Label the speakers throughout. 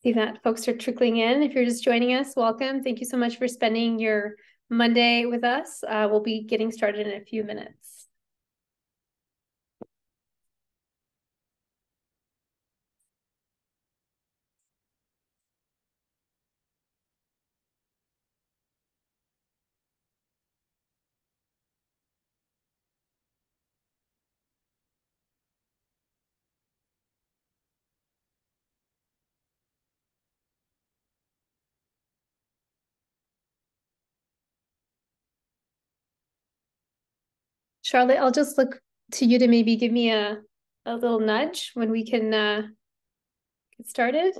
Speaker 1: See that folks are trickling in. If you're just joining us, welcome. Thank you so much for spending your Monday with us. We'll be getting started in a few minutes. Charlotte, I'll just look to you to maybe give me a little nudge when we can get started.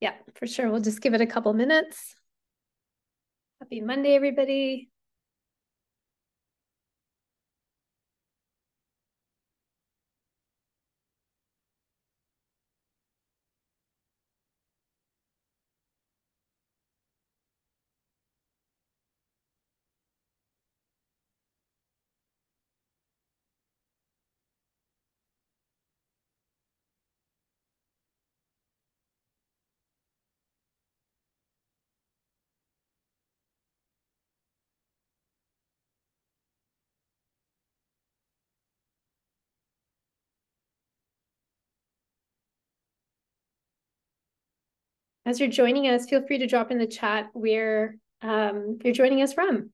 Speaker 1: Yeah, for sure. We'll just give it a couple minutes. Happy Monday, everybody. As you're joining us, feel free to drop in the chat where you're joining us from.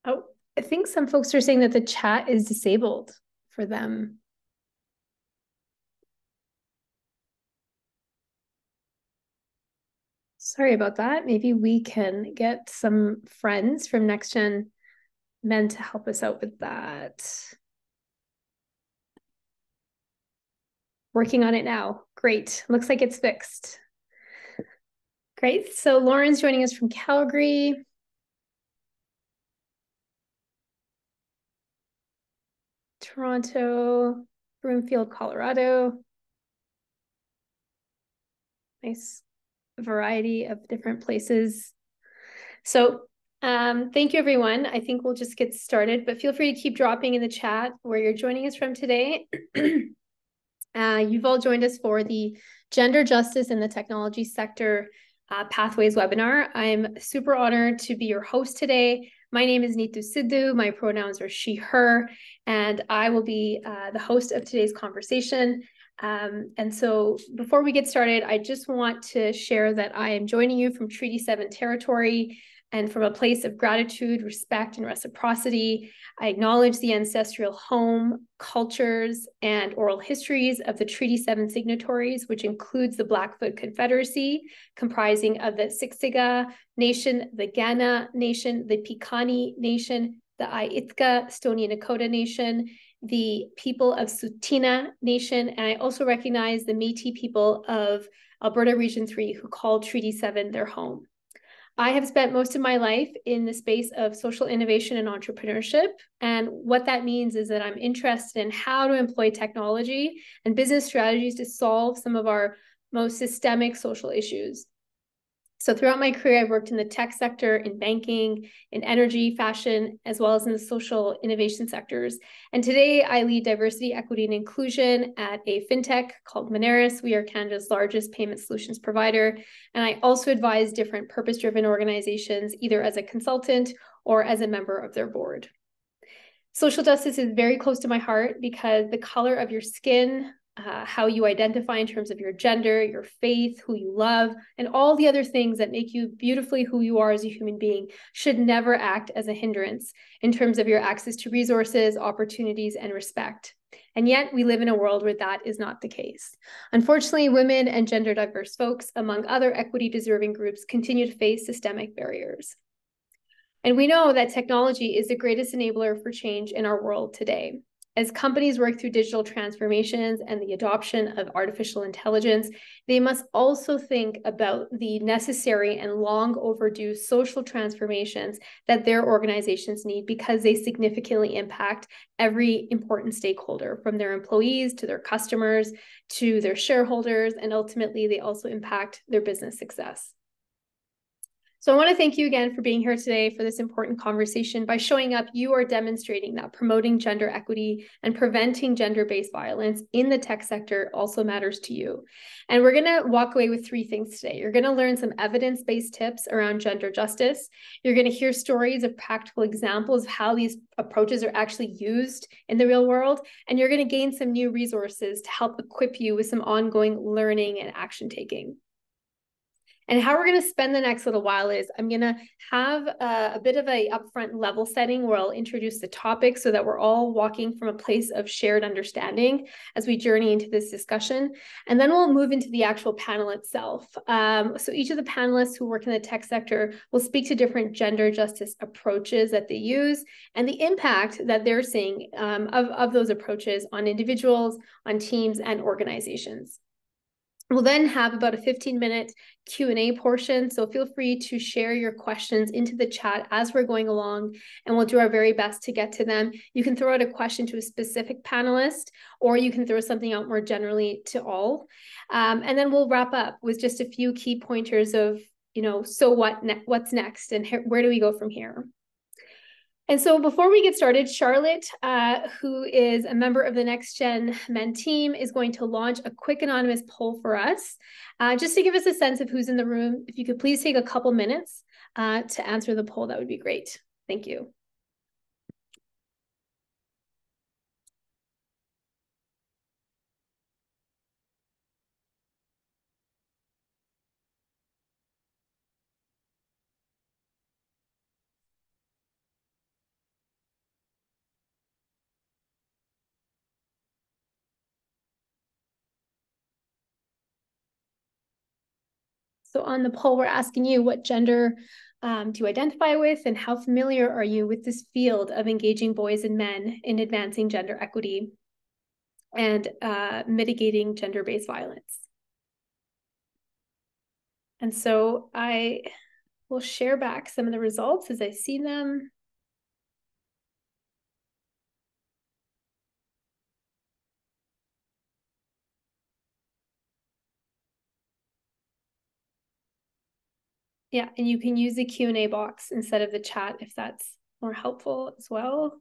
Speaker 1: Oh, I think some folks are saying that the chat is disabled for them. Sorry about that. Maybe we can get some friends from Next Gen Men to help us out with that. Working on it now. Great. Looks like it's fixed. Great. So Lauren's joining us from Calgary. Toronto, Broomfield, Colorado. Nice variety of different places. So thank you, everyone. I think we'll just get started, but feel free to keep dropping in the chat where you're joining us from today. You've all joined us for the Gender Justice in the Technology Sector Pathways webinar. I'm super honored to be your host today. My name is Neetu Sidhu. My pronouns are she, her, and I will be the host of today's conversation. And so before we get started, I just want to share that I am joining you from Treaty 7 territory and from a place of gratitude, respect, and reciprocity. I acknowledge the ancestral home, cultures, and oral histories of the Treaty 7 signatories, which includes the Blackfoot Confederacy, comprising of the Siksika Nation, the Gana Nation, the Piikani Nation, the Aitka Stoney Nakoda Nation, the people of Tsuut'ina Nation, and I also recognize the Métis people of Alberta Region 3 who call Treaty 7 their home. I have spent most of my life in the space of social innovation and entrepreneurship. And what that means is that I'm interested in how to employ technology and business strategies to solve some of our most systemic social issues. So throughout my career, I've worked in the tech sector, in banking, in energy, fashion, as well as in the social innovation sectors. And today I lead diversity, equity, and inclusion at a fintech called Moneris. We are Canada's largest payment solutions provider. And I also advise different purpose-driven organizations, either as a consultant or as a member of their board. Social justice is very close to my heart because the color of your skin, how you identify in terms of your gender, your faith, who you love, and all the other things that make you beautifully who you are as a human being should never act as a hindrance in terms of your access to resources, opportunities, and respect. And yet we live in a world where that is not the case. Unfortunately, women and gender diverse folks, among other equity deserving groups, continue to face systemic barriers. And we know that technology is the greatest enabler for change in our world today. As companies work through digital transformations and the adoption of artificial intelligence, they must also think about the necessary and long overdue social transformations that their organizations need, because they significantly impact every important stakeholder, from their employees to their customers to their shareholders, and ultimately they also impact their business success. So I want to thank you again for being here today for this important conversation. By showing up, you are demonstrating that promoting gender equity and preventing gender-based violence in the tech sector also matters to you. And we're going to walk away with 3 things today. You're going to learn some evidence-based tips around gender justice. You're going to hear stories of practical examples of how these approaches are actually used in the real world. And you're going to gain some new resources to help equip you with some ongoing learning and action taking. And how we're going to spend the next little while is I'm going to have a bit of a upfront level setting where I'll introduce the topic so that we're all walking from a place of shared understanding as we journey into this discussion. And then we'll move into the actual panel itself. So each of the panelists who work in the tech sector will speak to different gender justice approaches that they use and the impact that they're seeing of those approaches on individuals, on teams, and organizations. We'll then have about a 15-minute Q&A portion, so feel free to share your questions into the chat as we're going along, and we'll do our very best to get to them. You can throw out a question to a specific panelist, or you can throw something out more generally to all. And then we'll wrap up with just a few key pointers of, so what's next, and where do we go from here? And so before we get started, Charlotte, who is a member of the Next Gen Men team, is going to launch a quick anonymous poll for us, just to give us a sense of who's in the room. If you could please take a couple minutes to answer the poll, that would be great. Thank you. So on the poll, we're asking you, what gender do you identify with, and how familiar are you with this field of engaging boys and men in advancing gender equity and mitigating gender-based violence? And so I will share back some of the results as I see them. Yeah, and you can use the Q&A box instead of the chat if that's more helpful as well.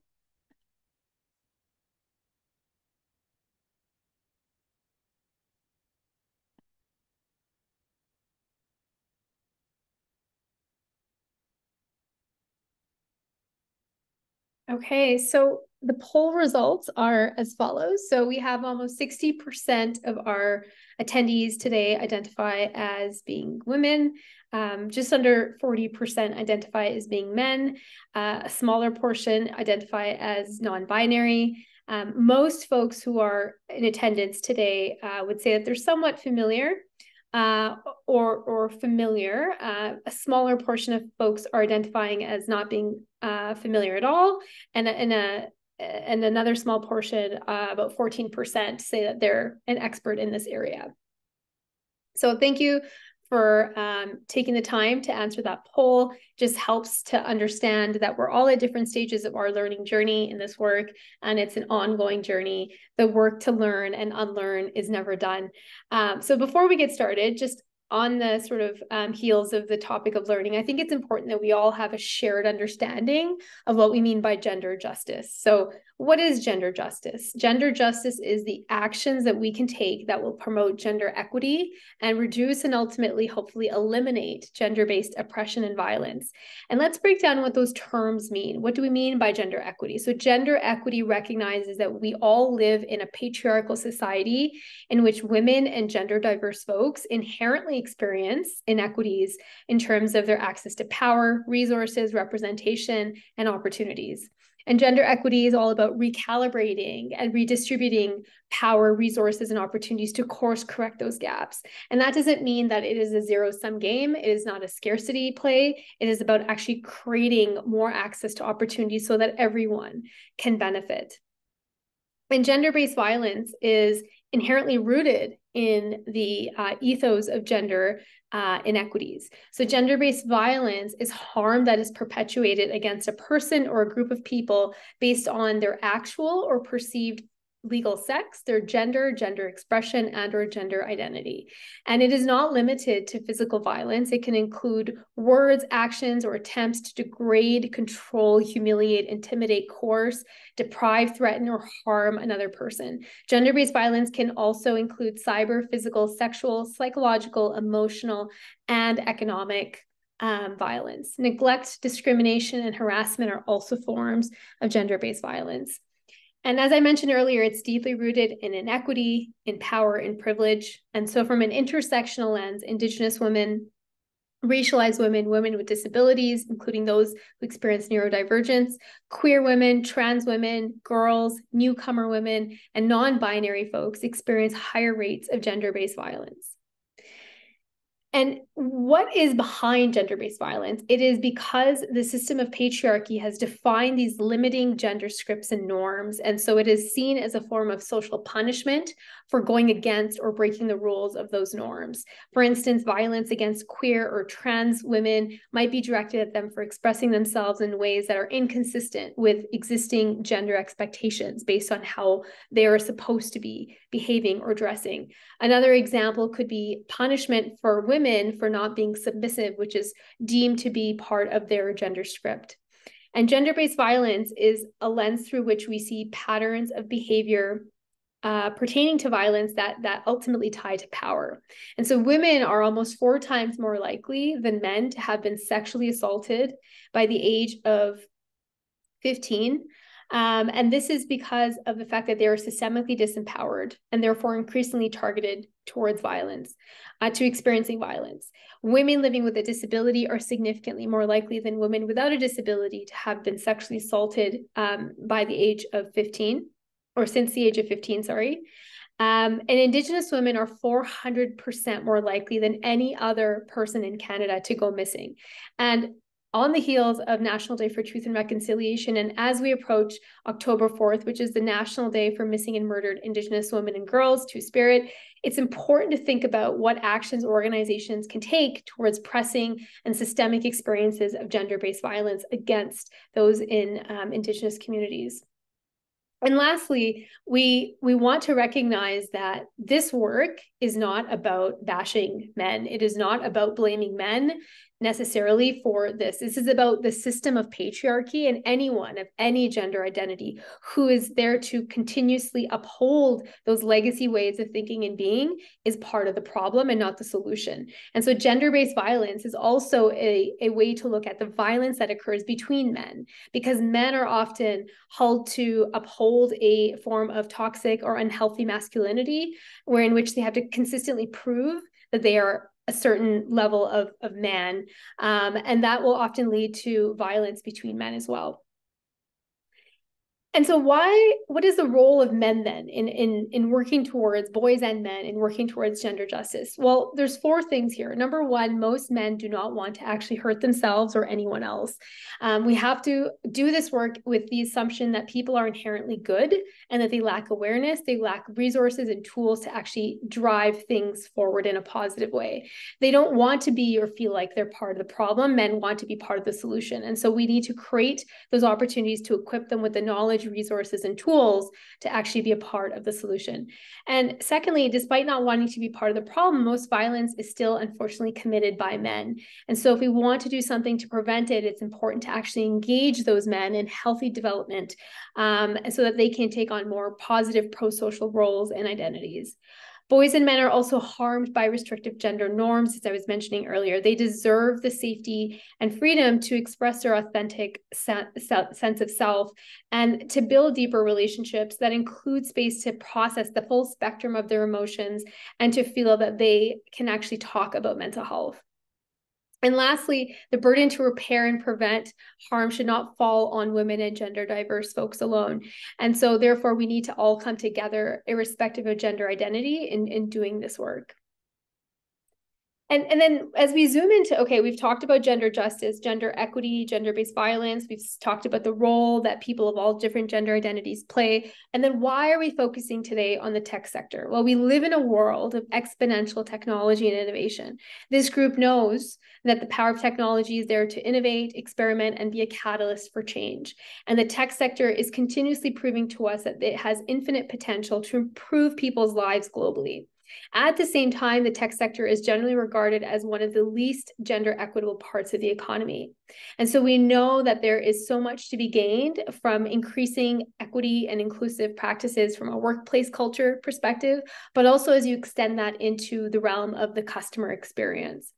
Speaker 1: Okay, so the poll results are as follows. So we have almost 60% of our attendees today identify as being women. Just under 40% identify as being men. A smaller portion identify as non-binary. Most folks who are in attendance today would say that they're somewhat familiar or familiar. A smaller portion of folks are identifying as not being familiar at all, and another small portion, about 14%, say that they're an expert in this area. So thank you for taking the time to answer that poll. Just helps to understand that we're all at different stages of our learning journey in this work, and it's an ongoing journey. The work to learn and unlearn is never done. So before we get started, just on the sort of heels of the topic of learning, I think it's important that we all have a shared understanding of what we mean by gender justice. So what is gender justice? Gender justice is the actions that we can take that will promote gender equity and reduce and ultimately, hopefully, eliminate gender-based oppression and violence. And let's break down what those terms mean. What do we mean by gender equity? So gender equity recognizes that we all live in a patriarchal society in which women and gender diverse folks inherently experience inequities in terms of their access to power, resources, representation, and opportunities. And gender equity is all about recalibrating and redistributing power, resources, and opportunities to course correct those gaps. And that doesn't mean that it is a zero-sum game. It is not a scarcity play. It is about actually creating more access to opportunities so that everyone can benefit. And gender-based violence is inherently rooted in the ethos of gender inequities. So gender-based violence is harm that is perpetuated against a person or a group of people based on their actual or perceived legal sex, their gender, gender expression, and or gender identity. And it is not limited to physical violence. It can include words, actions, or attempts to degrade, control, humiliate, intimidate, coerce, deprive, threaten, or harm another person. Gender-based violence can also include cyber, physical, sexual, psychological, emotional, and economic violence. Neglect, discrimination, and harassment are also forms of gender-based violence. And as I mentioned earlier, it's deeply rooted in inequity, in power, and privilege. And so from an intersectional lens, Indigenous women, racialized women, women with disabilities, including those who experience neurodivergence, queer women, trans women, girls, newcomer women, and non-binary folks experience higher rates of gender-based violence. And what is behind gender-based violence? It is because the system of patriarchy has defined these limiting gender scripts and norms. And so it is seen as a form of social punishment for going against or breaking the rules of those norms. For instance, violence against queer or trans women might be directed at them for expressing themselves in ways that are inconsistent with existing gender expectations based on how they are supposed to be behaving or dressing. Another example could be punishment for women for not being submissive, which is deemed to be part of their gender script. And gender-based violence is a lens through which we see patterns of behavior pertaining to violence that ultimately tie to power. And so women are almost 4 times more likely than men to have been sexually assaulted by the age of 15. And this is because of the fact that they are systemically disempowered and therefore increasingly targeted towards violence, to experiencing violence. Women living with a disability are significantly more likely than women without a disability to have been sexually assaulted by the age of 15, or since the age of 15, sorry. And Indigenous women are 400% more likely than any other person in Canada to go missing. And on the heels of National Day for Truth and Reconciliation, and as we approach October 4th, which is the National Day for Missing and Murdered Indigenous Women and Girls, Two-Spirit, it's important to think about what actions organizations can take towards pressing and systemic experiences of gender-based violence against those in Indigenous communities. And lastly, we want to recognize that this work is not about bashing men. It is not about blaming men necessarily for this. This is about the system of patriarchy, and anyone of any gender identity who is there to continuously uphold those legacy ways of thinking and being is part of the problem and not the solution. And so gender-based violence is also a way to look at the violence that occurs between men, because men are often held to uphold a form of toxic or unhealthy masculinity, where in which they have to consistently prove that they are a certain level of man. And that will often lead to violence between men as well. And so what is the role of men then in working towards, boys and men, in working towards gender justice? Well, there's 4 things here. Number 1, most men do not want to actually hurt themselves or anyone else. We have to do this work with the assumption that people are inherently good and that they lack awareness, they lack resources and tools to actually drive things forward in a positive way. They don't want to be or feel like they're part of the problem. Men want to be part of the solution. And so we need to create those opportunities to equip them with the knowledge knowledge, resources, and tools to actually be a part of the solution. And secondly, despite not wanting to be part of the problem, most violence is still unfortunately committed by men. And so if we want to do something to prevent it, it's important to actually engage those men in healthy development so that they can take on more positive pro-social roles and identities. Boys and men are also harmed by restrictive gender norms, as I was mentioning earlier. They deserve the safety and freedom to express their authentic sense of self and to build deeper relationships that include space to process the full spectrum of their emotions and to feel that they can actually talk about mental health. And lastly, the burden to repair and prevent harm should not fall on women and gender diverse folks alone. And so therefore, we need to all come together, irrespective of gender identity, in doing this work. And then as we zoom into, okay, we've talked about gender justice, gender equity, gender-based violence. We've talked about the role that people of all different gender identities play. And then why are we focusing today on the tech sector? Well, we live in a world of exponential technology and innovation. This group knows that the power of technology is there to innovate, experiment, and be a catalyst for change. And the tech sector is continuously proving to us that it has infinite potential to improve people's lives globally. At the same time, the tech sector is generally regarded as one of the least gender equitable parts of the economy. And so we know that there is so much to be gained from increasing equity and inclusive practices from a workplace culture perspective, but also as you extend that into the realm of the customer experience.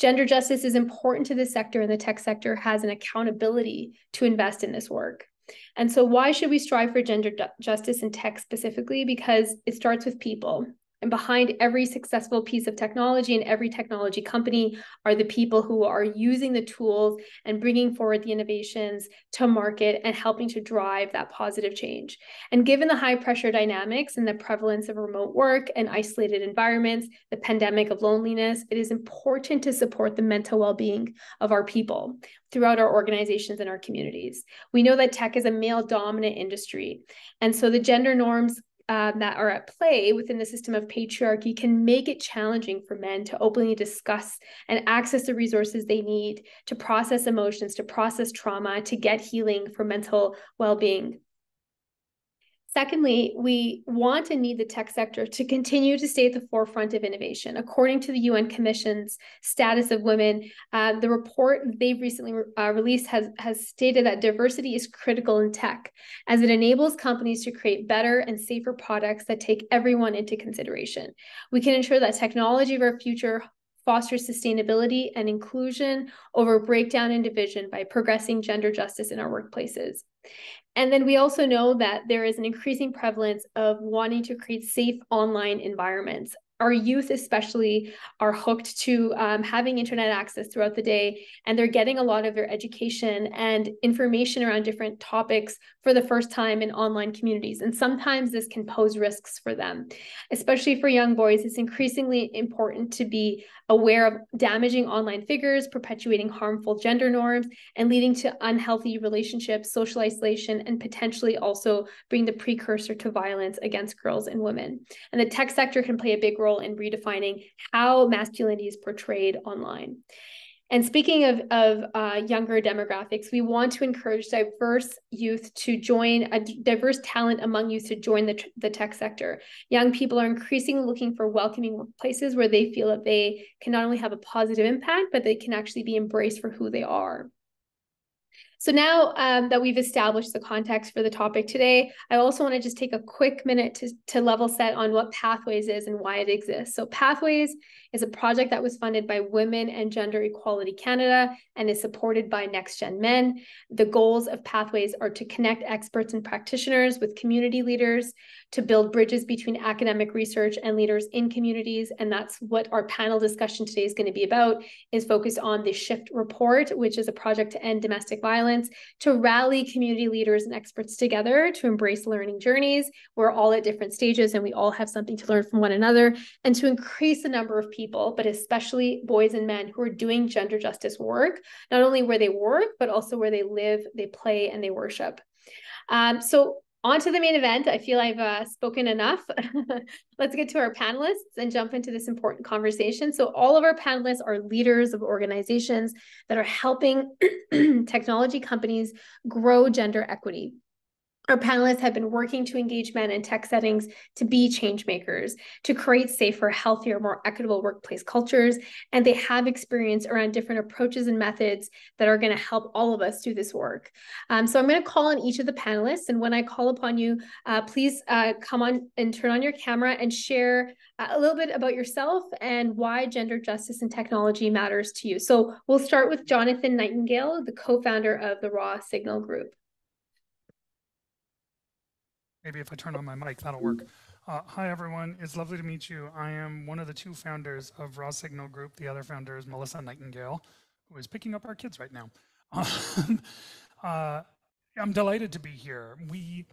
Speaker 1: Gender justice is important to this sector, and the tech sector has an accountability to invest in this work. And so why should we strive for gender justice in tech specifically? Because it starts with people. And behind every successful piece of technology and every technology company are the people who are using the tools and bringing forward the innovations to market and helping to drive that positive change. And given the high pressure dynamics and the prevalence of remote work and isolated environments, the pandemic of loneliness, it is important to support the mental well-being of our people throughout our organizations and our communities. We know that tech is a male-dominant industry, and so the gender norms that are at play within the system of patriarchy can make it challenging for men to openly discuss and access the resources they need to process emotions, to process trauma, to get healing for mental well-being. Secondly, we want and need the tech sector to continue to stay at the forefront of innovation. According to the UN Commission's Status of Women, the report they've recently released has stated that diversity is critical in tech, as it enables companies to create better and safer products that take everyone into consideration. We can ensure that technology of our future fosters sustainability and inclusion over breakdown and division by progressing gender justice in our workplaces. And then we also know that there is an increasing prevalence of wanting to create safe online environments. Our youth especially are hooked to having internet access throughout the day, and they're getting a lot of their education and information around different topics for the first time in online communities. And sometimes this can pose risks for them. Especially for young boys, it's increasingly important to be aware of damaging online figures, perpetuating harmful gender norms, and leading to unhealthy relationships, social isolation, and potentially also being the precursor to violence against girls and women. And the tech sector can play a big role in redefining how masculinity is portrayed online. And speaking of younger demographics, we want to encourage diverse youth to join, a diverse talent among youth to join the tech sector. Young people are increasingly looking for welcoming workplaces where they feel that they can not only have a positive impact, but they can actually be embraced for who they are. So now that we've established the context for the topic today, I also want to just take a quick minute to level set on what Pathways is and why it exists. So Pathways is a project that was funded by Women and Gender Equality Canada and is supported by Next Gen Men. The goals of Pathways are to connect experts and practitioners with community leaders, to build bridges between academic research and leaders in communities. And that's what our panel discussion today is going to be about, is focused on the SHIFT report, which is a project to end domestic violence, to rally community leaders and experts together to embrace learning journeys. We're all at different stages and we all have something to learn from one another, and to increase the number of people, but especially boys and men, who are doing gender justice work, not only where they work, but also where they live, they play, and they worship. So on to the main event. I feel I've spoken enough. Let's get to our panelists and jump into this important conversation. So all of our panelists are leaders of organizations that are helping technology companies grow gender equity. Our panelists have been working to engage men in tech settings to be change makers, to create safer, healthier, more equitable workplace cultures. And they have experience around different approaches and methods that are going to help all of us do this work. So I'm going to call on each of the panelists. And when I call upon you, please come on and turn on your camera and share a little bit about yourself and why gender justice and technology matters to you. So we'll start with Jonathan Nightingale, the co-founder of the Raw Signal Group.
Speaker 2: Maybe if I turn on my mic, that'll work. Hi, everyone. It's lovely to meet you. I am one of the two founders of Raw Signal Group. The other founder is Melissa Nightingale, who is picking up our kids right now. I'm delighted to be here. We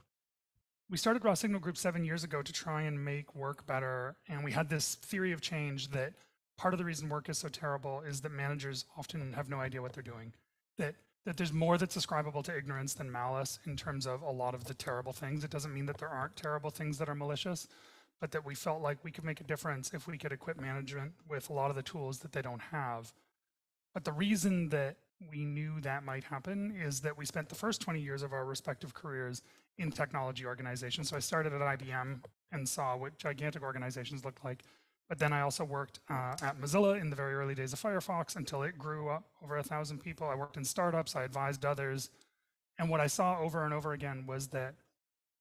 Speaker 2: started Raw Signal Group 7 years ago to try and make work better. And we had this theory of change that part of the reason work is so terrible is that managers often have no idea what they're doing. That there's more that's ascribable to ignorance than malice in terms of a lot of the terrible things. It doesn't mean that there aren't terrible things that are malicious, but that we felt like we could make a difference if we could equip management with a lot of the tools that they don't have. But the reason that we knew that might happen is that we spent the first 20 years of our respective careers in technology organizations. So I started at IBM and saw what gigantic organizations look like. But then I also worked at Mozilla in the very early days of Firefox until it grew up over 1,000 people. I worked in startups, I advised others. And what I saw over and over again was that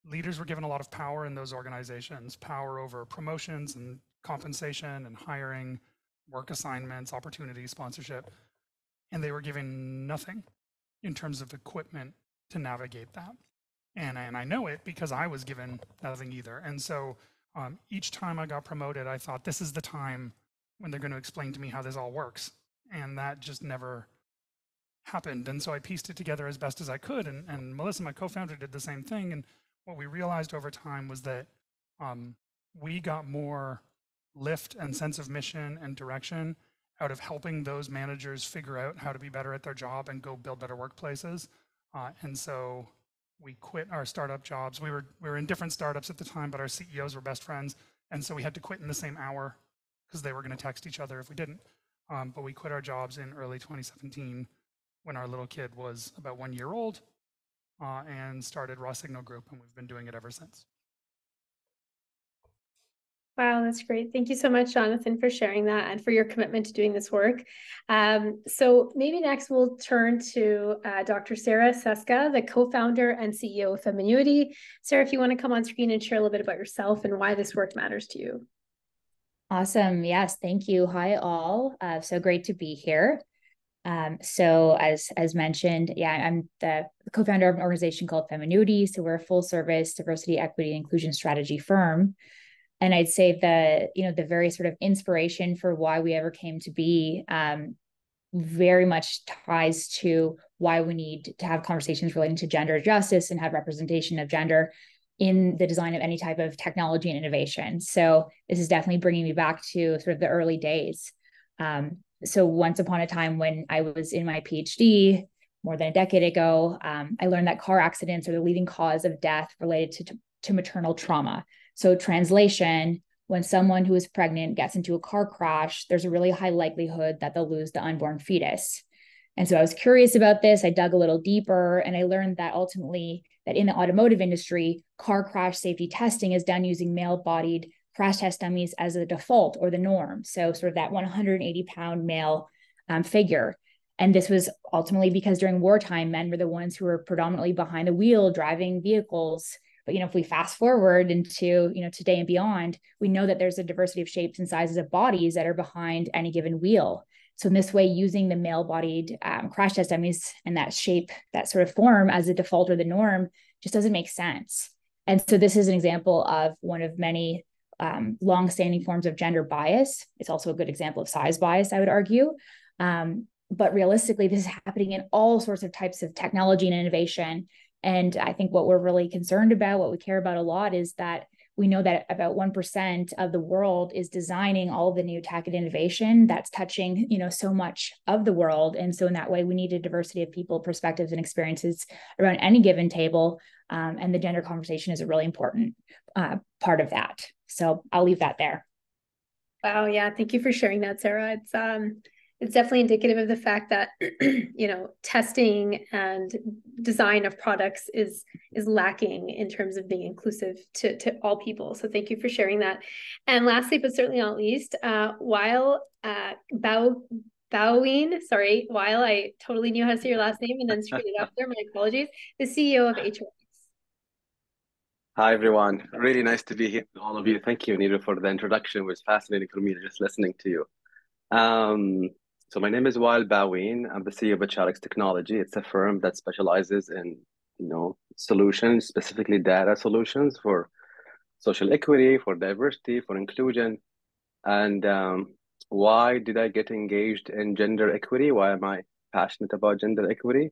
Speaker 2: leaders were given a lot of power in those organizations, power over promotions and compensation and hiring, work assignments, opportunities, sponsorship. And they were given nothing in terms of equipment to navigate that. And I know it because I was given nothing either. And so each time I got promoted, I thought, this is the time when they're going to explain to me how this all works. And that just never happened. And so I pieced it together as best as I could. And Melissa, my co-founder, did the same thing. And what we realized over time was that we got more lift and sense of mission and direction out of helping those managers figure out how to be better at their job and go build better workplaces. And so we quit our startup jobs. We were in different startups at the time, but our CEOs were best friends. And so we had to quit in the same hour because they were going to text each other if we didn't. But we quit our jobs in early 2017 when our little kid was about 1 year old and started Raw Signal Group. And we've been doing it ever since.
Speaker 1: Wow, that's great. Thank you so much, Jonathan, for sharing that and for your commitment to doing this work. So maybe next we'll turn to Dr. Sarah Seska, the co-founder and CEO of Feminuity. Sarah, if you want to come on screen and share a little bit about yourself and why this work matters to you.
Speaker 3: Awesome. Yes, thank you. Hi, all. So great to be here. So as mentioned, yeah, I'm the co-founder of an organization called Feminuity. So we're a full service diversity, equity, and inclusion strategy firm. And I'd say the very sort of inspiration for why we ever came to be very much ties to why we need to have conversations relating to gender justice and have representation of gender in the design of any type of technology and innovation. So this is definitely bringing me back to sort of the early days. So once upon a time when I was in my PhD, more than a decade ago, I learned that car accidents are the leading cause of death related to maternal trauma. So translation, when someone who is pregnant gets into a car crash, there's a really high likelihood that they'll lose the unborn fetus. And so I was curious about this. I dug a little deeper and I learned that ultimately that in the automotive industry, car crash safety testing is done using male-bodied crash test dummies as a default or the norm. So sort of that 180-pound male figure. And this was ultimately because during wartime, men were the ones who were predominantly behind the wheel driving vehicles. But, if we fast forward into, today and beyond, we know that there's a diversity of shapes and sizes of bodies that are behind any given wheel. So in this way, using the male-bodied crash test dummies and that shape, that sort of form as a default or the norm just doesn't make sense. And so this is an example of one of many long-standing forms of gender bias. It's also a good example of size bias, I would argue. But realistically, this is happening in all sorts of types of technology and innovation. And I think what we're really concerned about, what we care about a lot, is that we know that about 1% of the world is designing all of the new tech and innovation that's touching, so much of the world. And so in that way, we need a diversity of people, perspectives, and experiences around any given table. And the gender conversation is a really important part of that. So I'll leave that there.
Speaker 1: Wow. Yeah. Thank you for sharing that, Sarah. it's definitely indicative of the fact that testing and design of products is lacking in terms of being inclusive to all people. So thank you for sharing that. And lastly, but certainly not least, while Boween, sorry, while I totally knew how to say your last name and then screwed it up there, my apologies, the CEO of HRX.
Speaker 4: Hi, everyone. Really nice to be here with all of you. Thank you, Anita, for the introduction. It was fascinating for me just listening to you. So my name is Wael Baween. I'm the CEO of HRX Technology. It's a firm that specializes in, solutions, specifically data solutions for social equity, for diversity, for inclusion. And why did I get engaged in gender equity? Why am I passionate about gender equity?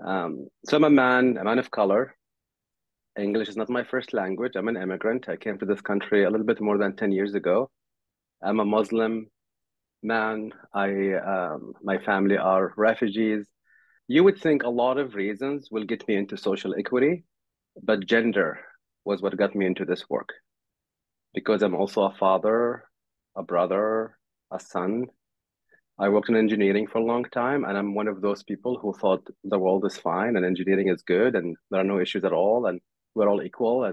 Speaker 4: So I'm a man of color. English is not my first language. I'm an immigrant. I came to this country a little bit more than 10 years ago. I'm a Muslim man. My family are refugees. You would think a lot of reasons will get me into social equity, but gender was what got me into this work. Because I'm also a father, a brother, a son. I worked in engineering for a long time, and I'm one of those people who thought the world is fine and engineering is good and there are no issues at all and we're all equal.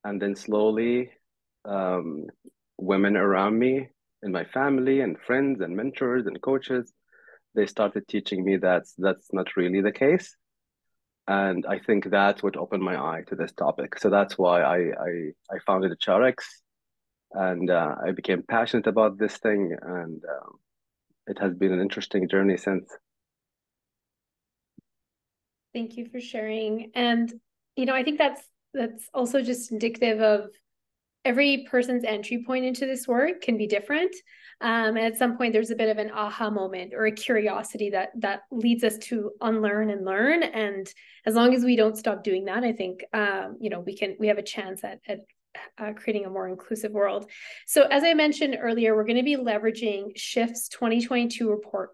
Speaker 4: And then slowly, women around me in my family and friends and mentors and coaches, they started teaching me that that's not really the case. And I think that's what opened my eye to this topic. So that's why I founded HRX, and I became passionate about this thing, and it has been an interesting journey since.
Speaker 1: Thank you for sharing. And, I think that's also just indicative of every person's entry point into this work can be different. And at some point, there's a bit of an aha moment or a curiosity that leads us to unlearn and learn. And as long as we don't stop doing that, I think, we have a chance at creating a more inclusive world. So as I mentioned earlier, we're going to be leveraging Shift's 2022 report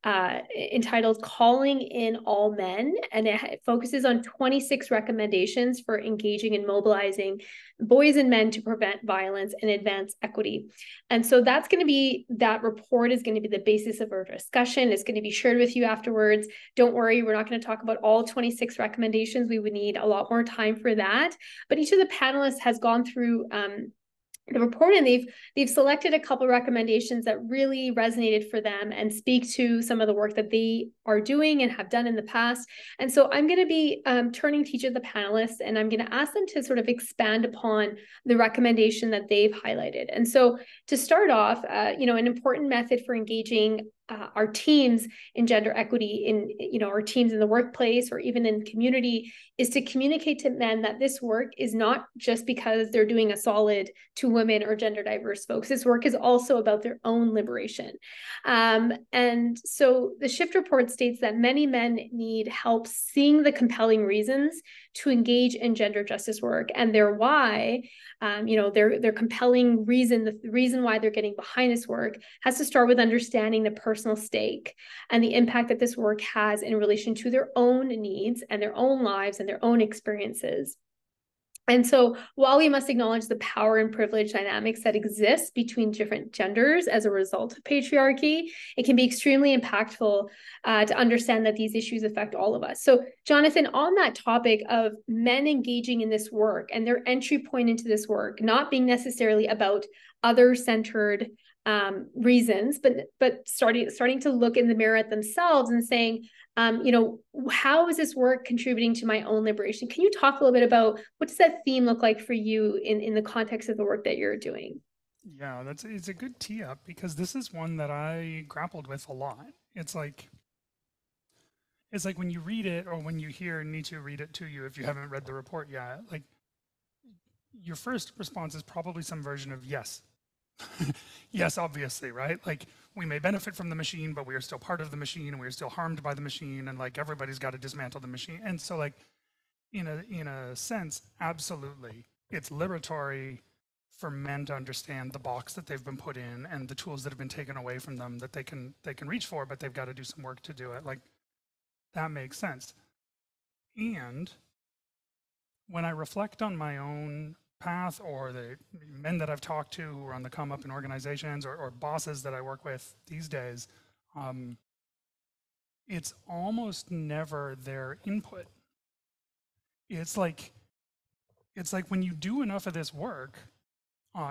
Speaker 1: entitled Calling in All Men, and it focuses on 26 recommendations for engaging and mobilizing boys and men to prevent violence and advance equity. And so that report is going to be the basis of our discussion. It's going to be shared with you afterwards. Don't worry, we're not going to talk about all 26 recommendations. We would need a lot more time for that. But each of the panelists has gone through the report, and they've selected a couple of recommendations that really resonated for them and speak to some of the work that they are doing and have done in the past. And so I'm going to be turning to each of the panelists, and I'm going to ask them to sort of expand upon the recommendation that they've highlighted. And so to start off, an important method for engaging our teams in gender equity in our teams in the workplace or even in community is to communicate to men that this work is not just because they're doing a solid to women or gender diverse folks. This work is also about their own liberation. And so the Shift report states that many men need help seeing the compelling reasons to engage in gender justice work, and their why, their compelling reason, the reason why they're getting behind this work has to start with understanding the personal stake and the impact that this work has in relation to their own needs and their own lives and their own experiences. And so while we must acknowledge the power and privilege dynamics that exist between different genders as a result of patriarchy, it can be extremely impactful to understand that these issues affect all of us. So Jonathan, on that topic of men engaging in this work and their entry point into this work, not being necessarily about other-centered reasons, but starting to look in the mirror at themselves and saying, how is this work contributing to my own liberation? Can you talk a little bit about what does that theme look like for you in the context of the work that you're doing?
Speaker 2: Yeah, it's a good tee up, because this is one that I grappled with a lot. It's like when you read it, or when you hear Nietzsche read it to you, if you haven't read the report yet, like your first response is probably some version of yes. Yes, obviously, right? Like, we may benefit from the machine, but we are still part of the machine, and we are still harmed by the machine, and like everybody's got to dismantle the machine. And so, like, in a sense, absolutely, it's liberatory for men to understand the box that they've been put in and the tools that have been taken away from them that they can reach for, but they've got to do some work to do it. Like, that makes sense. And when I reflect on my own path, or the men that I've talked to who are on the come up in organizations, or bosses that I work with these days, it's almost never their input. It's like when you do enough of this work,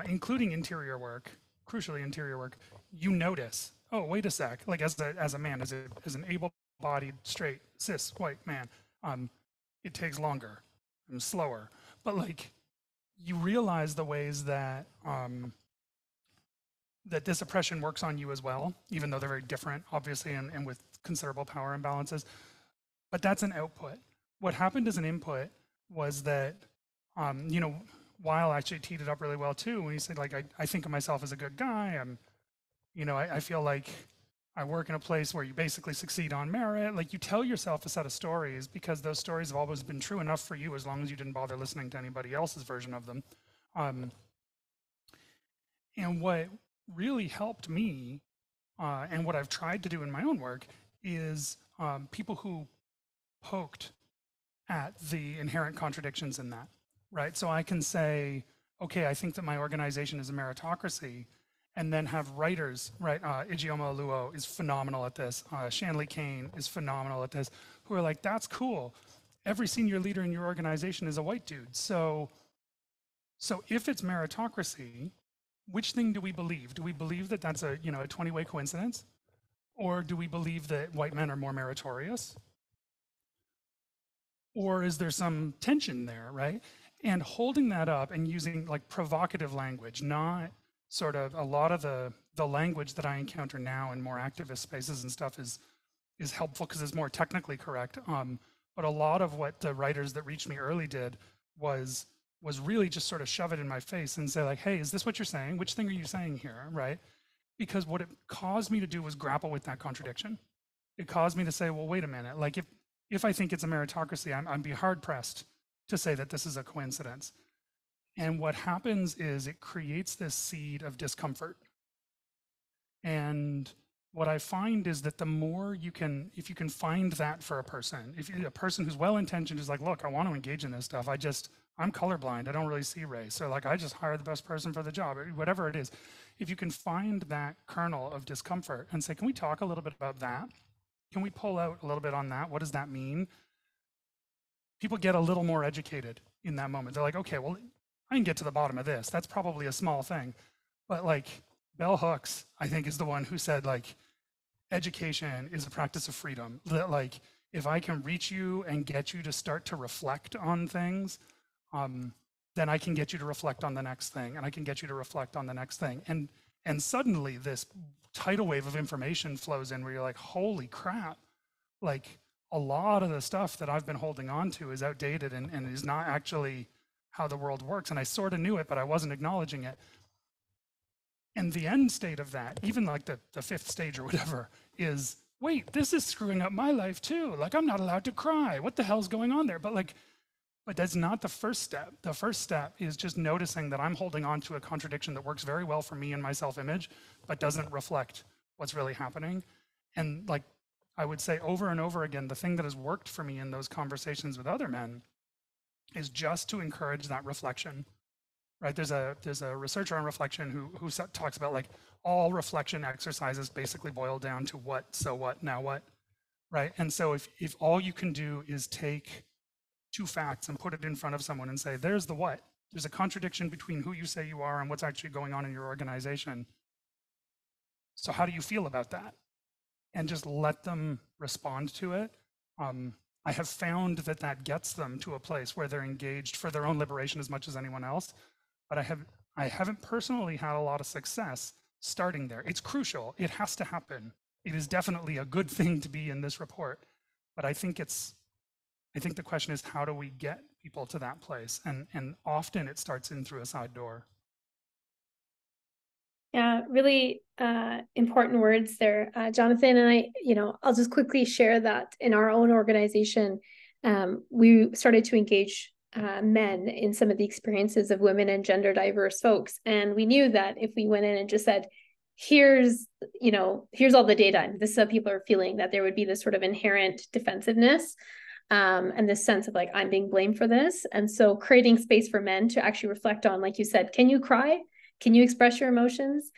Speaker 2: including interior work, crucially interior work, you notice, oh, wait a sec, like as a man, as an able-bodied, straight, cis, white man, it takes longer and slower. But like, you realize the ways that that this oppression works on you as well, even though they're very different, obviously, and with considerable power imbalances. But that's an output. What happened as an input was that, you know, Weil actually teed it up really well too, when he said, like, I think of myself as a good guy. I feel like I work in a place where you basically succeed on merit. Like, you tell yourself a set of stories because those stories have always been true enough for you, as long as you didn't bother listening to anybody else's version of them. And what really helped me, and what I've tried to do in my own work, is people who poked at the inherent contradictions in that, right? So I can say, okay, I think that my organization is a meritocracy, and then have writers, right? Ijeoma Oluo is phenomenal at this. Shanley Kane is phenomenal at this, who are like, that's cool. Every senior leader in your organization is a white dude. So if it's meritocracy, which thing do we believe? Do we believe that that's a 20-way coincidence? Or do we believe that white men are more meritorious? Or is there some tension there, right? And holding that up and using like provocative language, not sort of a lot of the language that I encounter now in more activist spaces and stuff is helpful because it's more technically correct. But a lot of what the writers that reached me early did was really just sort of shove it in my face and say, like, hey, is this what you're saying? Which thing are you saying here, right? Because what it caused me to do was grapple with that contradiction. It caused me to say, well, wait a minute, like if I think it's a meritocracy, I'd be hard pressed to say that this is a coincidence. And what happens is it creates this seed of discomfort. And what I find is that the more you can, if you can find that for a person, if a person who's well-intentioned is like, look, I want to engage in this stuff, I'm colorblind, I don't really see race, so like I just hire the best person for the job, or whatever it is. If you can find that kernel of discomfort and say, can we talk a little bit about that? Can we pull out a little bit on that? What does that mean? People get a little more educated in that moment. They're like, okay, well, I can get to the bottom of this. That's probably a small thing. But like Bell Hooks, I think, is the one who said, like, education is a practice of freedom. That like, if I can reach you and get you to start to reflect on things, then I can get you to reflect on the next thing, and I can get you to reflect on the next thing. And suddenly this tidal wave of information flows in where you're like, holy crap, like a lot of the stuff that I've been holding on to is outdated and is not actually how the world works. And I sort of knew it, but I wasn't acknowledging it. And the end state of that, even like the fifth stage or whatever, is, wait, this is screwing up my life too. Like, I'm not allowed to cry. What the hell's going on there? But that's not the first step. The first step is just noticing that I'm holding on to a contradiction that works very well for me and my self-image, but doesn't reflect what's really happening. And like, I would say over and over again, the thing that has worked for me in those conversations with other men is just to encourage that reflection, right? There's a researcher on reflection who talks about like all reflection exercises basically boil down to what, so what, now what, right? And so if all you can do is take two facts and put it in front of someone and say, there's the what. There's a contradiction between who you say you are and what's actually going on in your organization. So how do you feel about that? And just let them respond to it. I have found that gets them to a place where they're engaged for their own liberation as much as anyone else. But I haven't personally had a lot of success starting there. It's crucial. It has to happen. It is definitely a good thing to be in this report. But I think the question is, how do we get people to that place? And often it starts in through a side door.
Speaker 1: Yeah, really important words there, Jonathan. And I'll just quickly share that in our own organization, we started to engage men in some of the experiences of women and gender diverse folks. And we knew that if we went in and just said, here's all the data, and this is how people are feeling, that there would be this sort of inherent defensiveness. and this sense of like, I'm being blamed for this. And so creating space for men to actually reflect on, like you said, can you cry? Can you express your emotions?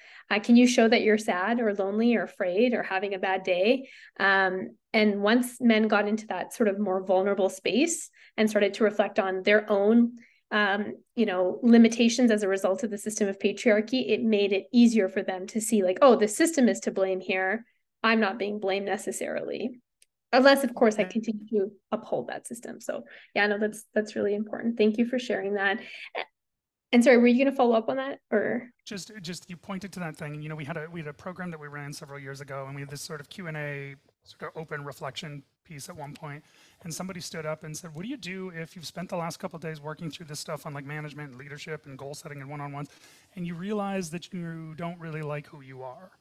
Speaker 1: Can you show that you're sad or lonely or afraid or having a bad day? And once men got into that sort of more vulnerable space and started to reflect on their own limitations as a result of the system of patriarchy, it made it easier for them to see like, oh, the system is to blame here. I'm not being blamed necessarily. Unless, of course, I continue to uphold that system. So yeah, no, that's really important. Thank you for sharing that. And sorry, were you going to follow up on that, or
Speaker 2: just you pointed to that thing, and we had a program that we ran several years ago, and we had this sort of Q&A, sort of open reflection piece at one point, and somebody stood up and said, "What do you do if you've spent the last couple of days working through this stuff on like management and leadership and goal setting and one-on-ones, and you realize that you don't really like who you are?"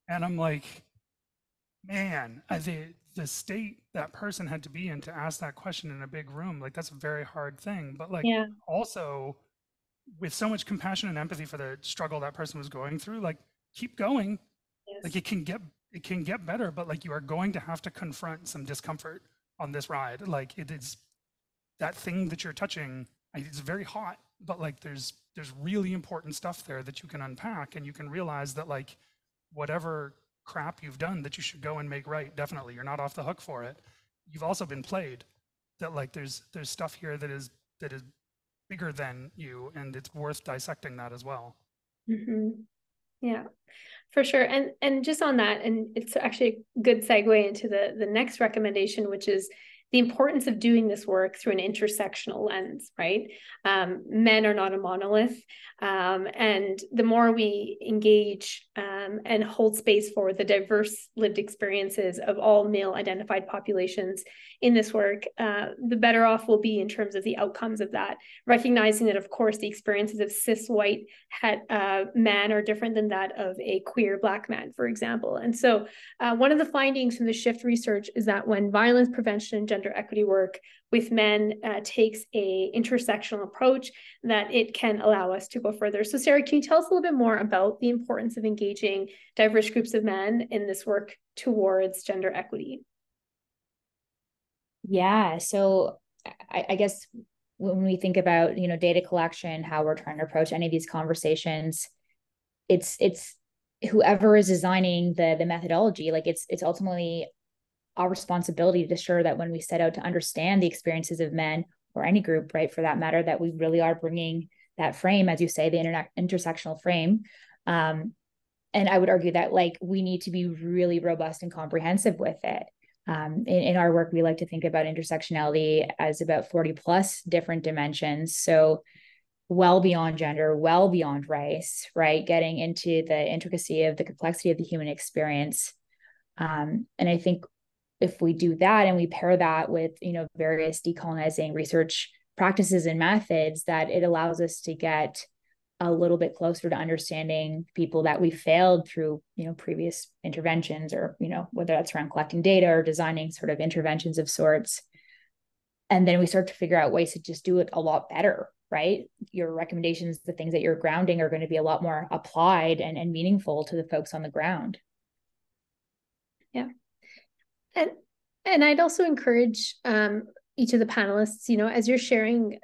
Speaker 2: And I'm like, man, the state that person had to be in to ask that question in a big room, like that's a very hard thing. But like,
Speaker 1: yeah,
Speaker 2: also with so much compassion and empathy for the struggle that person was going through, like keep going.
Speaker 1: yes.
Speaker 2: Like it can get better, but like you are going to have to confront some discomfort on this ride. Like it is that thing that you're touching, it's very hot, but like there's really important stuff there that you can unpack, and you can realize that like whatever crap you've done that you should go and make right, definitely you're not off the hook for it. You've also been played, that like there's stuff here that is bigger than you, and it's worth dissecting that as well.
Speaker 1: Mm-hmm. Yeah, for sure. And just on that, and it's actually a good segue into the next recommendation, which is the importance of doing this work through an intersectional lens, right? Men are not a monolith. And the more we engage and hold space for the diverse lived experiences of all male identified populations in this work, the better off we'll be in terms of the outcomes of that, recognizing that, of course, the experiences of cis white man are different than that of a queer Black man, for example. And so one of the findings from the SHIFT research is that when violence prevention and gender equity work with men takes a intersectional approach, that it can allow us to go further. So Sarah, can you tell us a little bit more about the importance of engaging diverse groups of men in this work towards gender equity?
Speaker 3: Yeah, so I guess when we think about, data collection, how we're trying to approach any of these conversations, it's whoever is designing the methodology, like it's ultimately our responsibility to ensure that when we set out to understand the experiences of men, or any group, right, for that matter, that we really are bringing that frame, as you say, the intersectional frame. And I would argue that like we need to be really robust and comprehensive with it. In our work, we like to think about intersectionality as about 40 plus different dimensions. So well beyond gender, well beyond race, right? Getting into the intricacy of the complexity of the human experience. And I think if we do that and we pair that with, various decolonizing research practices and methods, that it allows us to get a little bit closer to understanding people that we failed through, previous interventions, or, whether that's around collecting data or designing sort of interventions of sorts. And then we start to figure out ways to just do it a lot better, right? Your recommendations, the things that you're grounding, are going to be a lot more applied and meaningful to the folks on the ground.
Speaker 1: Yeah. And I'd also encourage each of the panelists, as you're sharing,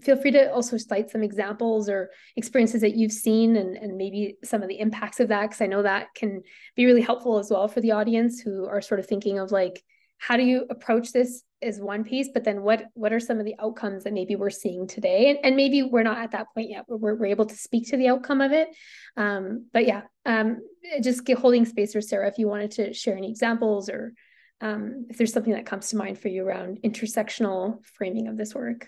Speaker 1: feel free to also cite some examples or experiences that you've seen, and maybe some of the impacts of that, because I know that can be really helpful as well for the audience who are sort of thinking of like, how do you approach this as one piece, but then what are some of the outcomes that maybe we're seeing today? And maybe we're not at that point yet where we're able to speak to the outcome of it. But yeah, just holding space for Sarah, if you wanted to share any examples, or if there's something that comes to mind for you around intersectional framing of this work.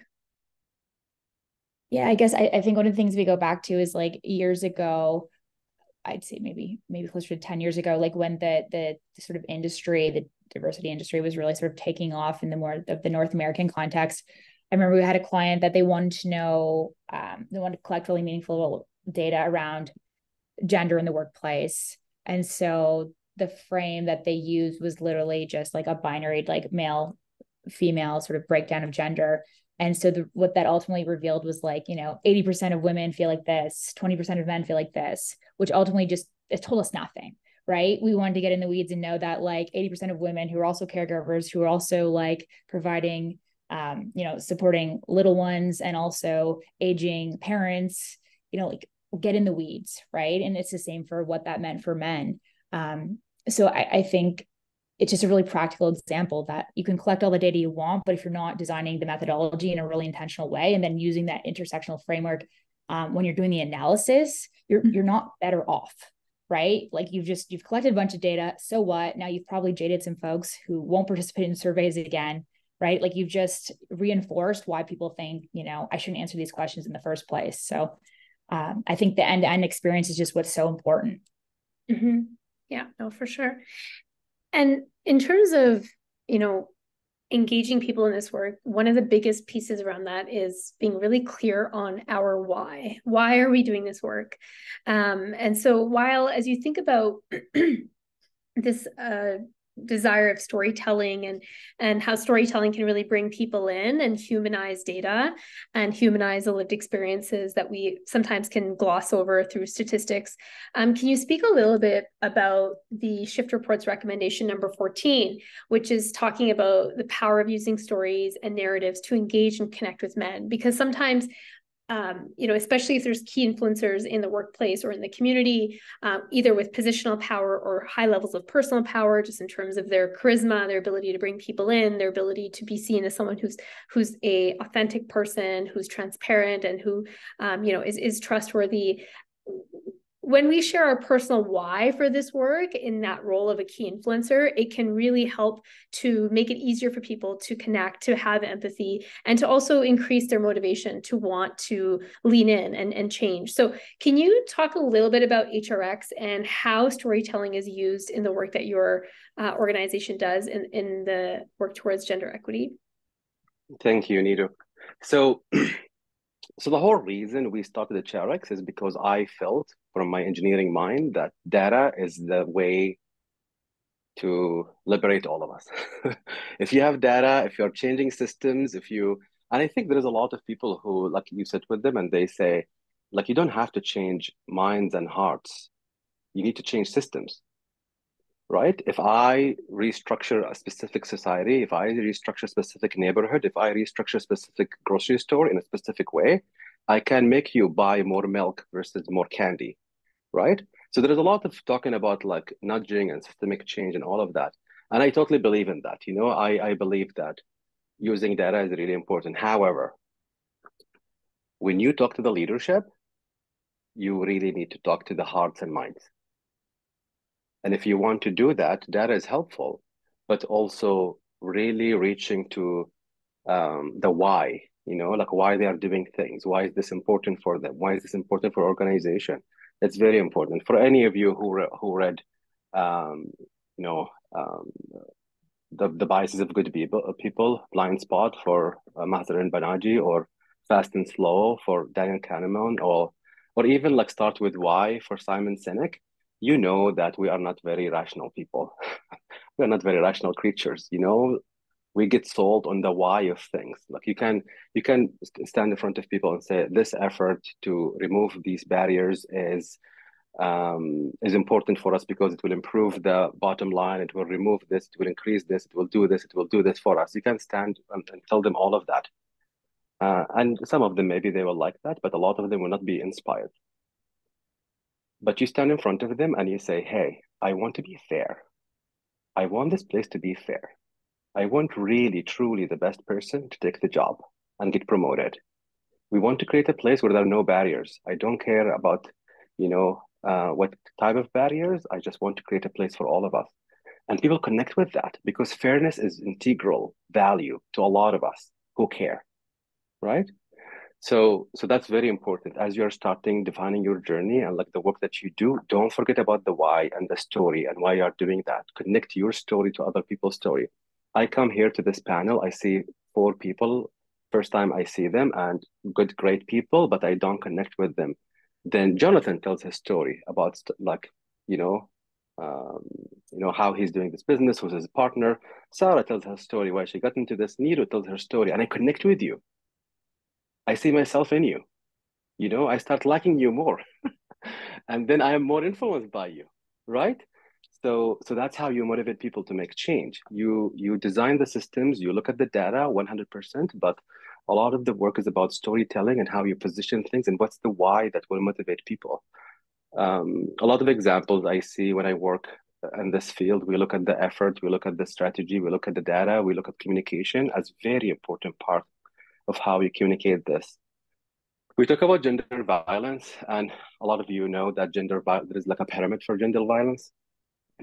Speaker 3: Yeah, I guess I think one of the things we go back to is like years ago, I'd say maybe closer to 10 years ago, like when the sort of industry, the diversity industry, was really sort of taking off in the more of the North American context. I remember we had a client that they wanted to know, they wanted to collect really meaningful data around gender in the workplace. And so the frame that they used was literally just like a binary, like male, female sort of breakdown of gender. And so what that ultimately revealed was like, 80% of women feel like this, 20% of men feel like this, which ultimately just, it told us nothing, right? We wanted to get in the weeds and know that like 80% of women who are also caregivers, who are also like providing, supporting little ones and also aging parents, like get in the weeds, right? And it's the same for what that meant for men. So I think it's just a really practical example that you can collect all the data you want, but if you're not designing the methodology in a really intentional way and then using that intersectional framework when you're doing the analysis, you're not better off, right? Like you've collected a bunch of data. So what? Now you've probably jaded some folks who won't participate in surveys again, right? Like you've just reinforced why people think, I shouldn't answer these questions in the first place. So I think the end-to-end experience is just what's so important.
Speaker 1: Mm-hmm. Yeah, no, for sure. And in terms of, engaging people in this work, one of the biggest pieces around that is being really clear on our why. Why are we doing this work? And so while, as you think about this desire of storytelling and how storytelling can really bring people in and humanize data and humanize the lived experiences that we sometimes can gloss over through statistics. Can you speak a little bit about the Shift Report's recommendation number 14, which is talking about the power of using stories and narratives to engage and connect with men? Because sometimes especially if there's key influencers in the workplace or in the community, either with positional power or high levels of personal power, just in terms of their charisma, their ability to bring people in, their ability to be seen as someone who's a authentic person, who's transparent, and who, is trustworthy. When we share our personal why for this work in that role of a key influencer, it can really help to make it easier for people to connect, to have empathy, and to also increase their motivation to want to lean in and change. So can you talk a little bit about HRX and how storytelling is used in the work that your organization does in the work towards gender equity?
Speaker 4: Thank you, Nido. So the whole reason we started the HRX is because I felt from my engineering mind that data is the way to liberate all of us. If you have data, if you're changing systems, and I think there's a lot of people who, like, you sit with them and they say, like, you don't have to change minds and hearts. You need to change systems, right? If I restructure a specific society, if I restructure a specific neighborhood, if I restructure a specific grocery store in a specific way, I can make you buy more milk versus more candy, right? So there's a lot of talking about like nudging and systemic change and all of that. And I totally believe in that. I believe that using data is really important. However, when you talk to the leadership, you really need to talk to the hearts and minds. And if you want to do that, data is helpful, but also really reaching to the why, like why they are doing things. Why is this important for them? Why is this important for organization? It's very important. For any of you who read, the Biases of Good People, Blind Spot for Maher Banaji, or Fast and Slow for Daniel Kahneman, or even like Start with Why for Simon Sinek, you know that we are not very rational people. We're not very rational creatures, we get sold on the why of things. Like you can stand in front of people and say, this effort to remove these barriers is important for us because it will improve the bottom line, it will remove this, it will increase this, it will do this, it will do this for us. You can stand and tell them all of that. And some of them, maybe they will like that, but a lot of them will not be inspired. But you stand in front of them and you say, hey, I want to be fair. I want this place to be fair. I want really, truly the best person to take the job and get promoted. We want to create a place where there are no barriers. I don't care about, what type of barriers. I just want to create a place for all of us. And people connect with that because fairness is integral value to a lot of us who care, right? So that's very important. As you're starting defining your journey and like the work that you do, don't forget about the why and the story and why you're doing that. Connect your story to other people's story. I come here to this panel, I see 4 people, first time I see them, and great people, but I don't connect with them. Then Jonathan tells his story about how he's doing this business, who's his partner. Sarah tells her story, why she got into this. Nido tells her story, and I connect with you. I see myself in you. I start liking you more. And then I am more influenced by you, right? So that's how you motivate people to make change. You design the systems, you look at the data 100%, but a lot of the work is about storytelling and how you position things and what's the why that will motivate people. A lot of examples I see when I work in this field, we look at the effort, we look at the strategy, we look at the data, we look at communication as very important part of how you communicate this. We talk about gender violence, and a lot of you know that there is like a pyramid for gender violence.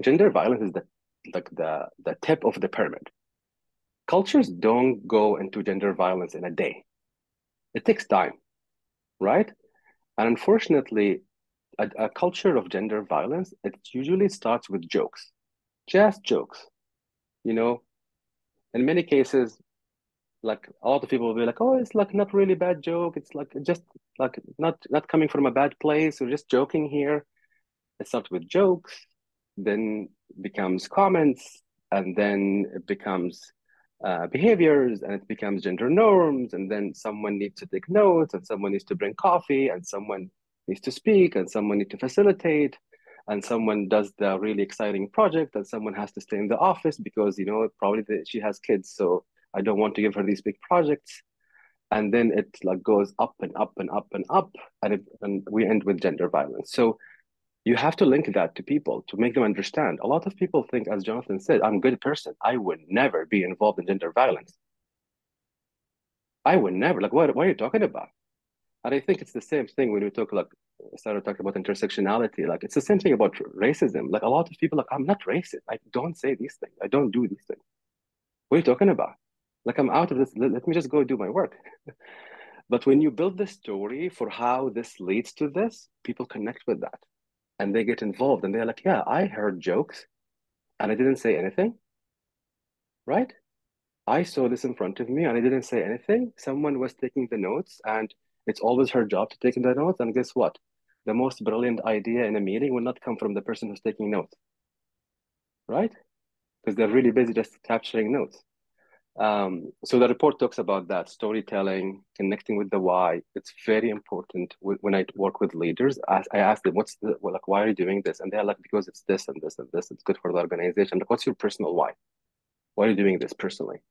Speaker 4: Gender violence is the tip of the pyramid. Cultures don't go into gender violence in a day. It takes time, right? And unfortunately, a culture of gender violence, it usually starts with jokes, just jokes. You know, in many cases, like a lot of people will be like, "Oh, it's like not really bad joke. It's like just like not coming from a bad place. We're just joking here." It starts with jokes, then becomes comments, and then it becomes behaviors, and it becomes gender norms, and then someone needs to take notes, and someone needs to bring coffee, and someone needs to speak, and someone needs to facilitate, and someone does the really exciting project, and someone has to stay in the office because probably she has kids, so I don't want to give her these big projects. And then it like goes up and up and up and up, and we end with gender violence. So you have to link that to people to make them understand. A lot of people think, as Jonathan said, I'm a good person. I would never be involved in gender violence. I would never. Like, what are you talking about? And I think it's the same thing when we started talking about intersectionality. Like, it's the same thing about racism. Like, a lot of people, like, I'm not racist. I don't say these things. I don't do these things. What are you talking about? Like, I'm out of this. Let me just go do my work. But when you build the story for how this leads to this, people connect with that. And they get involved and they're like, yeah, I heard jokes and I didn't say anything, right? I saw this in front of me and I didn't say anything. Someone was taking the notes and it's always her job to take the notes. And guess what? The most brilliant idea in a meeting will not come from the person who's taking notes, right? Because they're really busy just capturing notes. So the report talks about that storytelling, connecting with the why. It's very important when I work with leaders. I ask them, why are you doing this? And they're like, because it's this and this and this. It's good for the organization. Like, what's your personal why? Why are you doing this personally?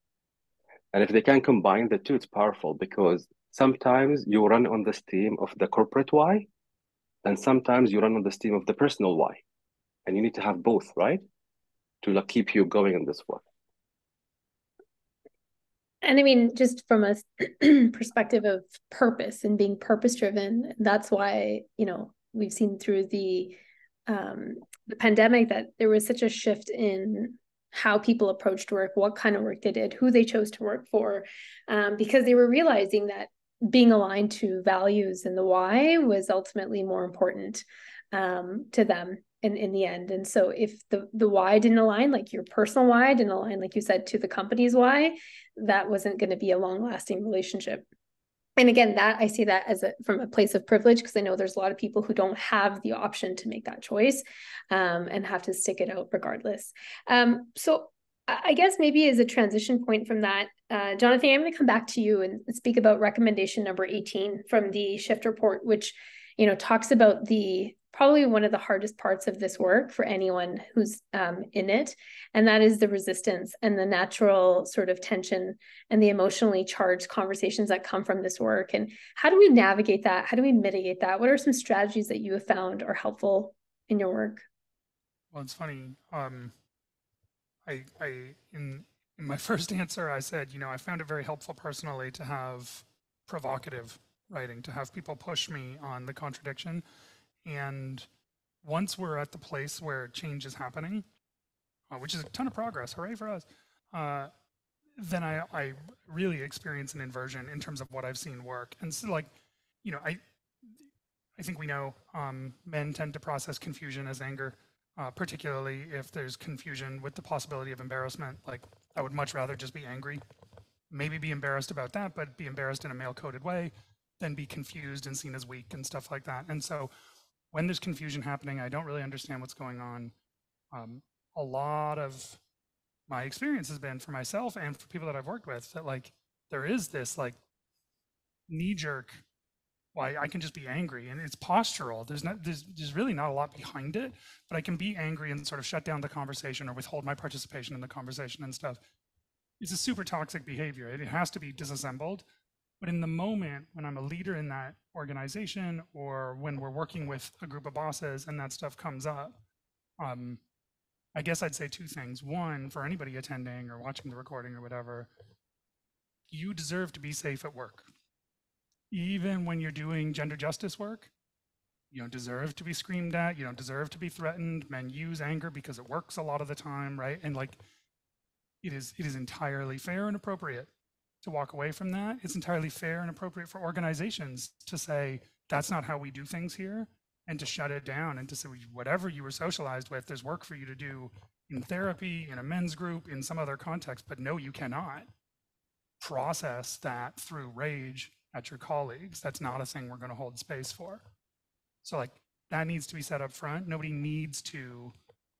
Speaker 4: And if they can combine the two, it's powerful because sometimes you run on the steam of the corporate why, and sometimes you run on the steam of the personal why. And you need to have both, right? To like keep you going in this work.
Speaker 1: And I mean, just from a perspective of purpose and being purpose driven, that's why, we've seen through the pandemic that there was such a shift in how people approached work, what kind of work they did, who they chose to work for, because they were realizing that being aligned to values and the why was ultimately more important to them in the end. And so if the why didn't align, like your personal why didn't align, like you said, to the company's why, that wasn't going to be a long-lasting relationship. And again, that I see that as from a place of privilege, because I know there's a lot of people who don't have the option to make that choice and have to stick it out regardless. So I guess maybe as a transition point from that, Jonathan, I'm going to come back to you and speak about recommendation number 18 from the Shift report, which talks about probably one of the hardest parts of this work for anyone who's in it. And that is the resistance and the natural sort of tension and the emotionally charged conversations that come from this work. And how do we navigate that? How do we mitigate that? What are some strategies that you have found are helpful in your work?
Speaker 2: Well, it's funny. In my first answer, I said, I found it very helpful personally to have provocative writing, to have people push me on the contradiction. And once we're at the place where change is happening, which is a ton of progress, hooray for us, then I really experience an inversion in terms of what I've seen work. And so I think we know men tend to process confusion as anger, particularly if there's confusion with the possibility of embarrassment. Like, I would much rather just be angry, maybe be embarrassed about that, but be embarrassed in a male-coded way, than be confused and seen as weak and stuff like that. And so when there's confusion happening, I don't really understand what's going on. A lot of my experience has been for myself and for people that I've worked with that there is this knee-jerk well, I can just be angry, and it's postural. There's really not a lot behind it, but I can be angry and sort of shut down the conversation or withhold my participation in the conversation and stuff. It's a super toxic behavior. It has to be disassembled. But in the moment when I'm a leader in that organization, or when we're working with a group of bosses and that stuff comes up, I guess I'd say two things. One, for anybody attending or watching the recording or whatever, you deserve to be safe at work. Even when you're doing gender justice work, you don't deserve to be screamed at. You don't deserve to be threatened. Men use anger because it works a lot of the time, right? And like, it is entirely fair and appropriate to walk away from that. It's entirely fair and appropriate for organizations to say, that's not how we do things here, and to shut it down and to say, whatever you were socialized with, there's work for you to do in therapy, in a men's group, in some other context, but no, you cannot process that through rage at your colleagues. That's not a thing we're going to hold space for. So like, that needs to be set up front. Nobody needs to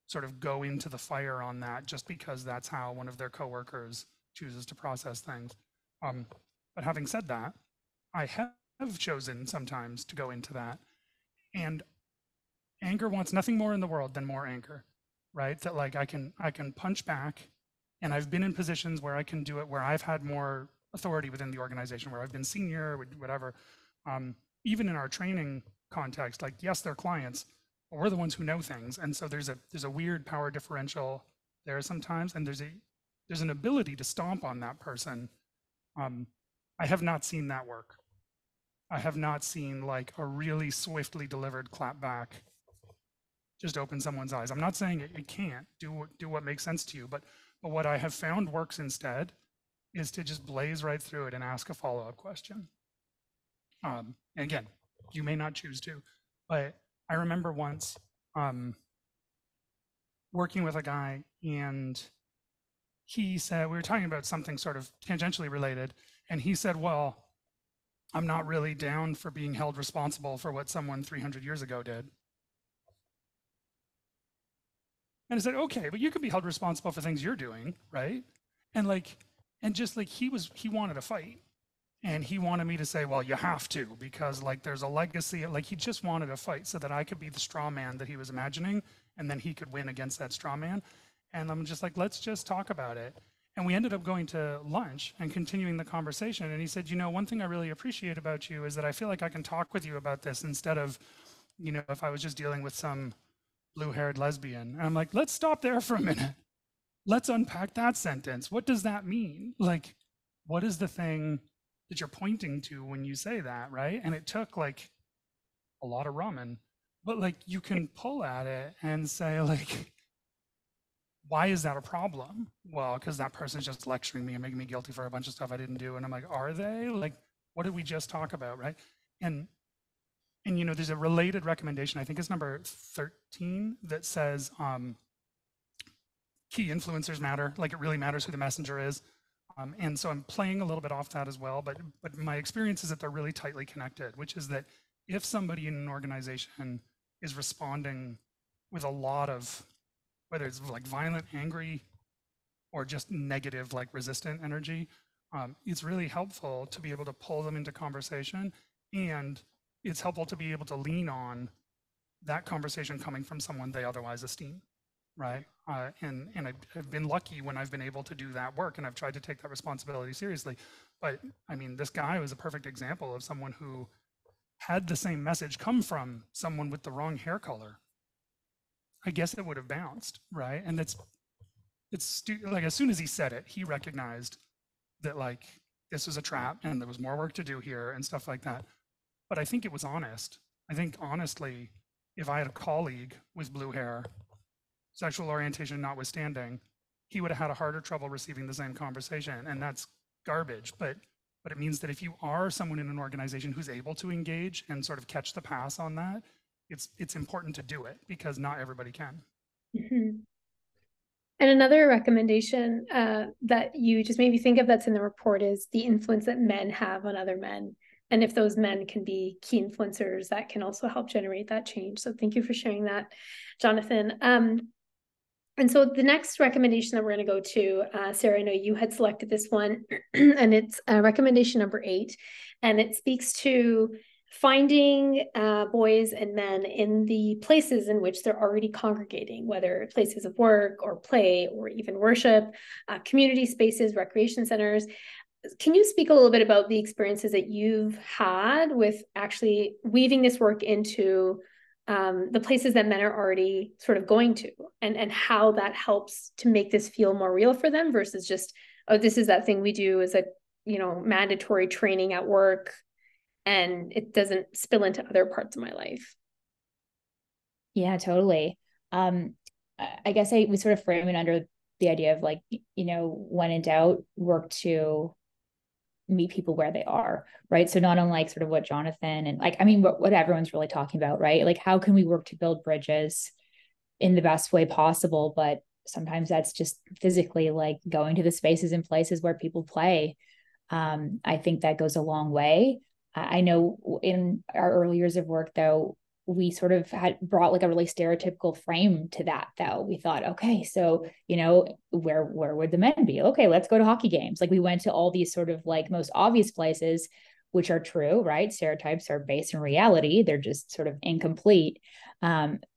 Speaker 2: sort of go into the fire on that just because that's how one of their coworkers chooses to process things. But having said that, I have chosen sometimes to go into that, and anger wants nothing more in the world than more anger, right? That like I can punch back, and I've been in positions where I can do it, where I've had more authority within the organization, where I've been senior, whatever. Even in our training context, like, yes, they're clients, but we're the ones who know things. And so there's a weird power differential there sometimes, and there's an ability to stomp on that person. I have not seen that work. I have not seen like a really swiftly delivered clap back just open someone's eyes. I'm not saying it can't do what makes sense to you, but what I have found works instead is to just blaze right through it and ask a follow-up question. And again, you may not choose to, but I remember once working with a guy, and he said, we were talking about something sort of tangentially related, and he said, well, I'm not really down for being held responsible for what someone 300 years ago did. And I said, okay, but you could be held responsible for things you're doing, right? And like, and just like he wanted a fight. And he wanted me to say, well, you have to, because like there's a legacy. Like he just wanted a fight so that I could be the straw man that he was imagining, and then he could win against that straw man. And I'm just like, let's just talk about it. And we ended up going to lunch and continuing the conversation. And he said, you know, one thing I really appreciate about you is that I feel like I can talk with you about this instead of, you know, if I was just dealing with some blue-haired lesbian. And I'm like, let's stop there for a minute. Let's unpack that sentence. What does that mean? Like, what is the thing that you're pointing to when you say that, right? And it took like a lot of ramen, but like you can pull at it and say like, why is that a problem? Well, because that person's just lecturing me and making me guilty for a bunch of stuff I didn't do. And I'm like, are they? Like, what did we just talk about, right? And you know, there's a related recommendation, I think it's number 13, that says key influencers matter. Like, it really matters who the messenger is. And so I'm playing a little bit off that as well, but my experience is that they're really tightly connected, which is that if somebody in an organization is responding with a lot of, whether it's like violent, angry, or just negative, like resistant energy, it's really helpful to be able to pull them into conversation, and it's helpful to be able to lean on that conversation coming from someone they otherwise esteem. Right. And I've been lucky when I've been able to do that work, and I've tried to take that responsibility seriously. But I mean, this guy was a perfect example of someone who had the same message come from someone with the wrong hair color. I guess it would have bounced, right? And it's like, as soon as he said it, he recognized that like this was a trap and there was more work to do here and stuff like that. But I think it was honest. I think honestly, if I had a colleague with blue hair, sexual orientation notwithstanding, he would have had a harder trouble receiving the same conversation, and that's garbage. But it means that if you are someone in an organization who's able to engage and sort of catch the pass on that, it's important to do it, because not everybody can.
Speaker 1: Mm-hmm. And another recommendation that you just made me think of that's in the report is the influence that men have on other men. And if those men can be key influencers, that can also help generate that change. So thank you for sharing that, Jonathan. And so the next recommendation that we're going to go to, Sarah, I know you had selected this one, and it's recommendation number 8, and it speaks to finding boys and men in the places in which they're already congregating, whether places of work or play or even worship, community spaces, recreation centers. Can you speak a little bit about the experiences that you've had with actually weaving this work into the places that men are already sort of going to, and how that helps to make this feel more real for them versus just, oh, this is that thing we do as a, mandatory training at work, and it doesn't spill into other parts of my life.
Speaker 3: Yeah, totally. I guess I would sort of frame it under the idea of like, when in doubt, work to meet people where they are, right? So not unlike sort of what Jonathan and what everyone's really talking about, right? Like, how can we work to build bridges in the best way possible? But sometimes that's just physically like going to the spaces and places where people play. I think that goes a long way. I know in our early years of work, though, we sort of had brought like a really stereotypical frame to that, though. We thought, okay, so, where would the men be? Okay, let's go to hockey games. Like, we went to all these sort of like most obvious places, which are true, right? Stereotypes are based in reality. They're just sort of incomplete.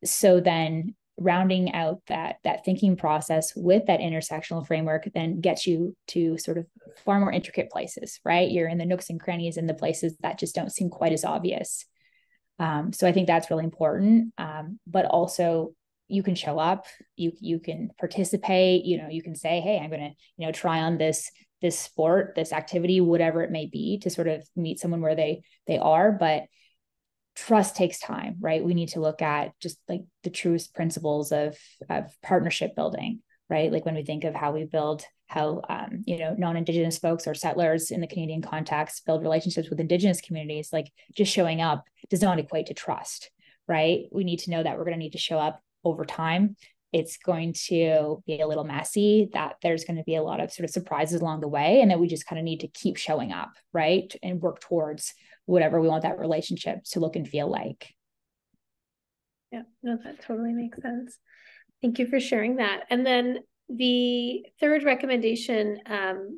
Speaker 3: So then rounding out that thinking process with that intersectional framework then gets you to sort of far more intricate places, right? You're in the nooks and crannies and the places that just don't seem quite as obvious. So I think that's really important. But also you can show up, you can participate, you can say, hey, I'm going to, try on this sport, this activity, whatever it may be, to sort of meet someone where they are. But trust takes time, right? We need to look at just like the truest principles of partnership building, right? Like when we think of how we build, non-Indigenous folks or settlers in the Canadian context build relationships with Indigenous communities, like just showing up does not equate to trust, right? We need to know that we're going to need to show up over time. It's going to be a little messy, that there's going to be a lot of sort of surprises along the way, and that we just kind of need to keep showing up, right? And work towards whatever we want that relationship to look and feel like.
Speaker 1: Yeah, no, that totally makes sense. Thank you for sharing that. And then the third recommendation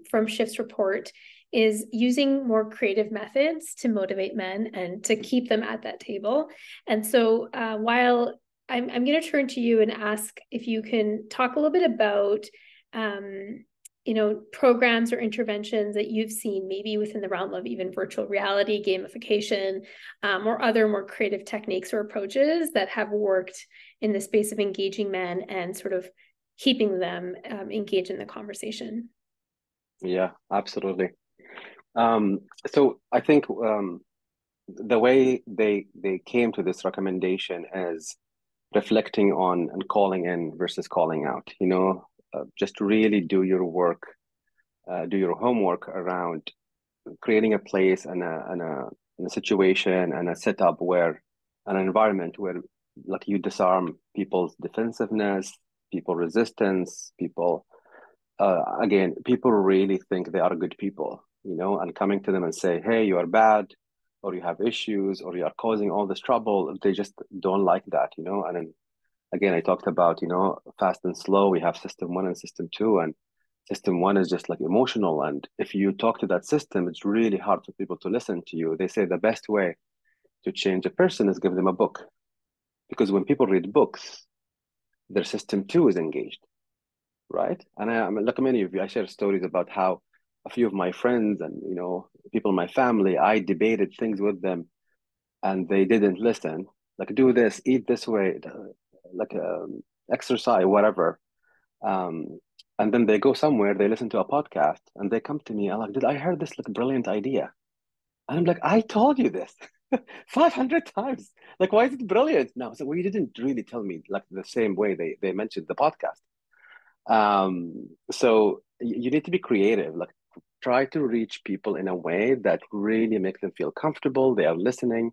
Speaker 1: from Shift's report is using more creative methods to motivate men and to keep them at that table. And so while I'm going to turn to you and ask if you can talk a little bit about programs or interventions that you've seen maybe within the realm of even virtual reality, gamification, or other more creative techniques or approaches that have worked in the space of engaging men and sort of keeping them engaged in the conversation.
Speaker 4: Yeah, absolutely. So I think the way they came to this recommendation is reflecting on and calling in versus calling out. Just really do your work, do your homework around creating a place and a situation and a setup where an environment where like you disarm people's defensiveness, people resistance, people people really think they are good people, and coming to them and say, hey, you are bad, or you have issues, or you are causing all this trouble. They just don't like that, and then again, I talked about, fast and slow. We have system 1 and system 2, and system 1 is just like emotional. And if you talk to that system, it's really hard for people to listen to you. They say the best way to change a person is give them a book. Because when people read books, their system 2 is engaged, right? And like many of you, I share stories about how a few of my friends and, people in my family, I debated things with them and they didn't listen. Like, do this, eat this way, like exercise, whatever. And then they go somewhere, they listen to a podcast, and they come to me. I'm like, I heard this like brilliant idea? And I'm like, I told you this 500 times. Like, why is it brilliant? No, so well, you didn't really tell me like the same way they mentioned the podcast. So you need to be creative. Like, try to reach people in a way that really makes them feel comfortable. They are listening.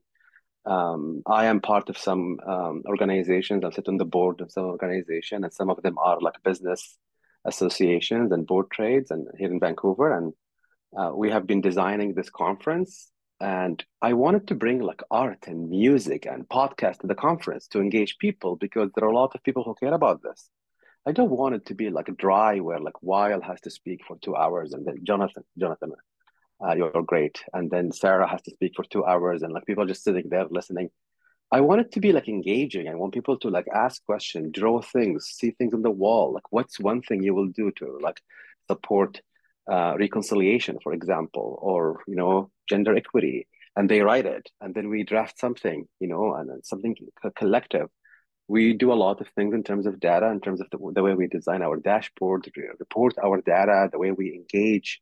Speaker 4: I am part of some organizations. I sit on the board of some organization, and some of them are like business associations and board trades, and here in Vancouver. And we have been designing this conference, and I wanted to bring like art and music and podcast to the conference to engage people, because there are a lot of people who care about this. I don't want it to be like dry where like Weil has to speak for 2 hours and then Jonathan. You're great. And then Sarah has to speak for 2 hours, and like people just sitting there listening. I want it to be like engaging. I want people to like ask questions, draw things, see things on the wall. Like, what's one thing you will do to like support reconciliation, for example, or gender equity? And they write it, and then we draft something, and then something collective. We do a lot of things in terms of data, in terms of the way we design our dashboard, report our data, the way we engage.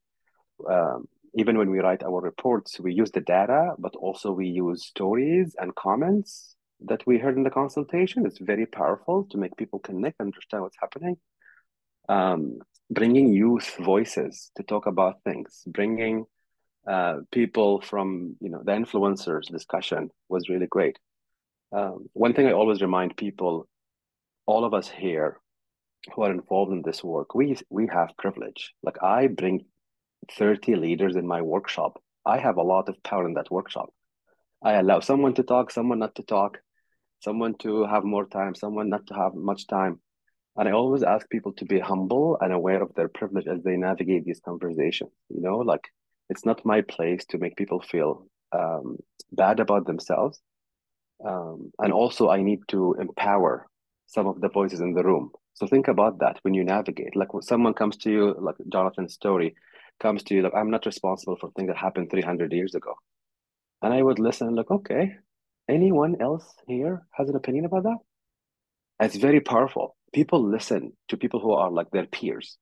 Speaker 4: Even when we write our reports, we use the data, but also we use stories and comments that we heard in the consultation. It's very powerful to make people connect, understand what's happening. Bringing youth voices to talk about things, bringing people from the influencers discussion was really great. One thing I always remind people, all of us here who are involved in this work, we have privilege. Like, I bring 30 leaders in my workshop. I have a lot of power in that workshop. I allow someone to talk, someone not to talk, someone to have more time, someone not to have much time. And I always ask people to be humble and aware of their privilege as they navigate these conversations. Like, it's not my place to make people feel bad about themselves. And also, I need to empower some of the voices in the room. So think about that when you navigate. Like, when someone comes to you, like Jonathan's story comes to you, like, I'm not responsible for things that happened 300 years ago. And I would listen, like, okay, anyone else here has an opinion about that? It's very powerful. People listen to people who are like their peers.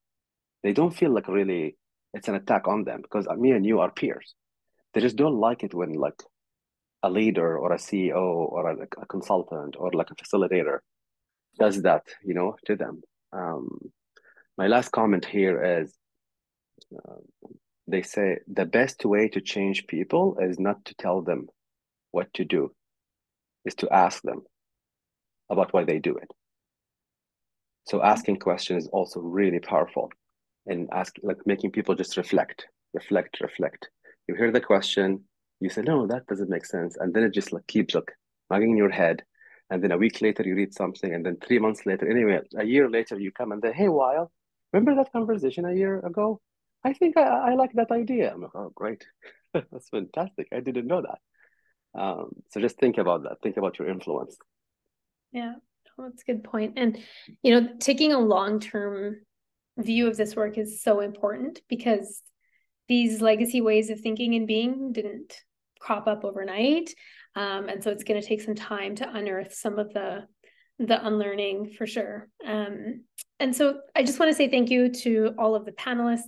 Speaker 4: They don't feel like really it's an attack on them, because me and you are peers. They just don't like it when like a leader or a CEO or a consultant or like a facilitator does that, to them. My last comment here is, they say the best way to change people is not to tell them what to do, is to ask them about why they do it. So asking questions is also really powerful, and making people just reflect. You hear the question, you say, no, that doesn't make sense. And then it just like keeps like nagging in your head. And then a week later you read something, and then 3 months later, anyway, a year later you come and then, hey, Weil, remember that conversation a year ago? I think I like that idea. I'm like, oh, great. That's fantastic. I didn't know that. So just think about that. Think about your influence.
Speaker 1: Yeah, that's a good point. And, taking a long-term view of this work is so important, because these legacy ways of thinking and being didn't crop up overnight. And so it's going to take some time to unearth some of the unlearning, for sure. And so I just want to say thank you to all of the panelists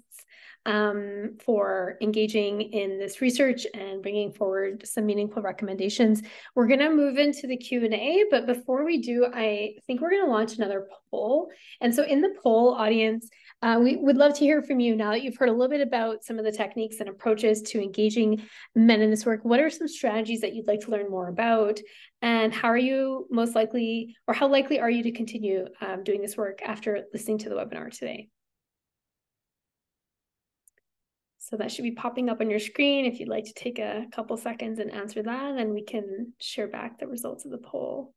Speaker 1: for engaging in this research and bringing forward some meaningful recommendations. We're going to move into the Q&A, but before we do, I think we're going to launch another poll. And so in the poll, audience, we would love to hear from you now that you've heard a little bit about some of the techniques and approaches to engaging men in this work. What are some strategies that you'd like to learn more about? And how are you most likely, or how likely are you to continue doing this work after listening to the webinar today? So that should be popping up on your screen. If you'd like to take a couple seconds and answer that, then we can share back the results of the poll.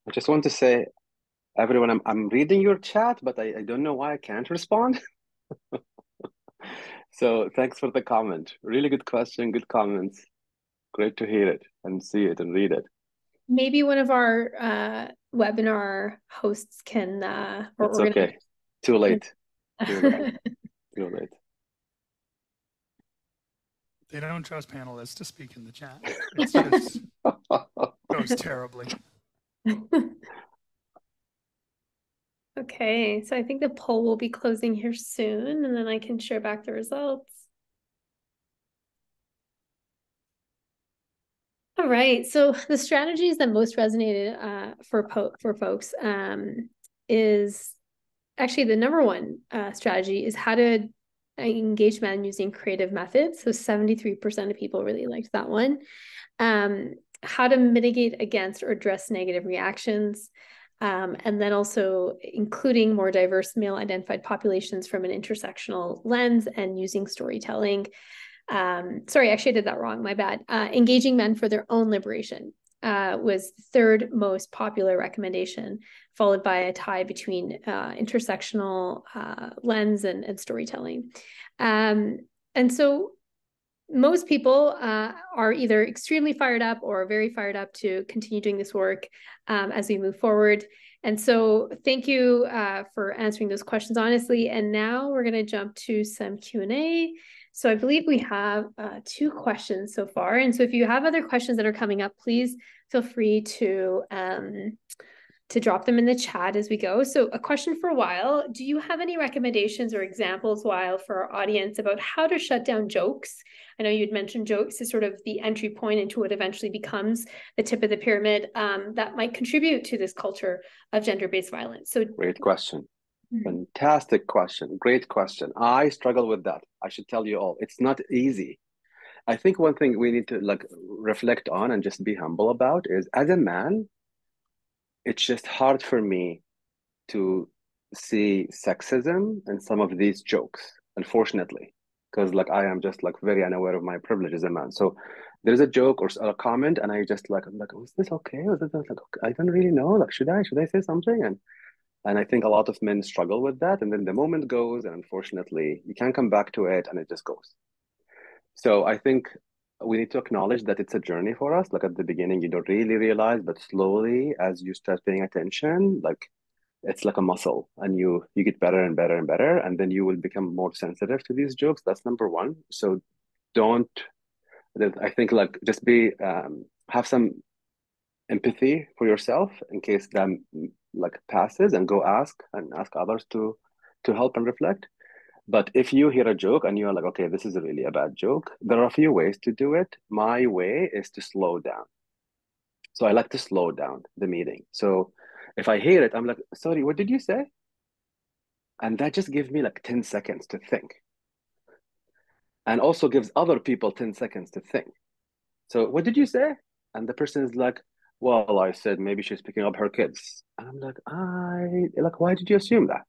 Speaker 4: I just want to say, everyone, I'm reading your chat, but I don't know why I can't respond. So thanks for the comment. Really good question, good comments. Great to hear it and see it and read it.
Speaker 1: Maybe one of our webinar hosts can.
Speaker 4: It's okay. Too late. Too late. Too late.
Speaker 2: They don't trust panelists to speak in the chat. It's just goes terribly.
Speaker 1: Okay, so I think the poll will be closing here soon, and then I can share back the results. All right, so the strategies that most resonated for folks is actually the number one strategy is how to engage men using creative methods. So 73% of people really liked that one. How to mitigate against or address negative reactions. And then also including more diverse male identified populations from an intersectional lens and using storytelling. Sorry, actually I did that wrong, my bad. Engaging men for their own liberation. was the third most popular recommendation, followed by a tie between intersectional lens and storytelling. And so most people are either extremely fired up or very fired up to continue doing this work as we move forward. And so thank you for answering those questions honestly. And now we're going to jump to some Q&A. So I believe we have 2 questions so far. And so if you have other questions that are coming up, please feel free to drop them in the chat as we go. So a question for Weil: do you have any recommendations or examples, Weil, for our audience about how to shut down jokes? I know you'd mentioned jokes is sort of the entry point into what eventually becomes the tip of the pyramid that might contribute to this culture of gender-based violence. So
Speaker 4: great question. Fantastic question. Great question. I struggle with that. I should tell you all. It's not easy. I think one thing we need to reflect on and just be humble about is, as a man, it's just hard for me to see sexism in some of these jokes, unfortunately, because I am just very unaware of my privilege as a man. So there's a joke or a comment, and I just I'm like, is this okay? Was it okay? I don't really know. Should I say something? And I think a lot of men struggle with that. And then the moment goes, and unfortunately, you can't come back to it, and it just goes. So I think we need to acknowledge that it's a journey for us. At the beginning, you don't really realize, but slowly, as you start paying attention, it's like a muscle, and you get better and better and better, and then you will become more sensitive to these jokes. That's number one. So I think just have some empathy for yourself in case that passes, and go ask others to help and reflect. But if you hear a joke and you're like, okay, this is really a bad joke, there are a few ways to do it. My way is to slow down. So I like to slow down the meeting. So if I hear it, I'm like, sorry, what did you say? And that just gives me 10 seconds to think. And also gives other people 10 seconds to think. So what did you say? And the person is like, well, I said maybe she's picking up her kids. And I'm like, why did you assume that?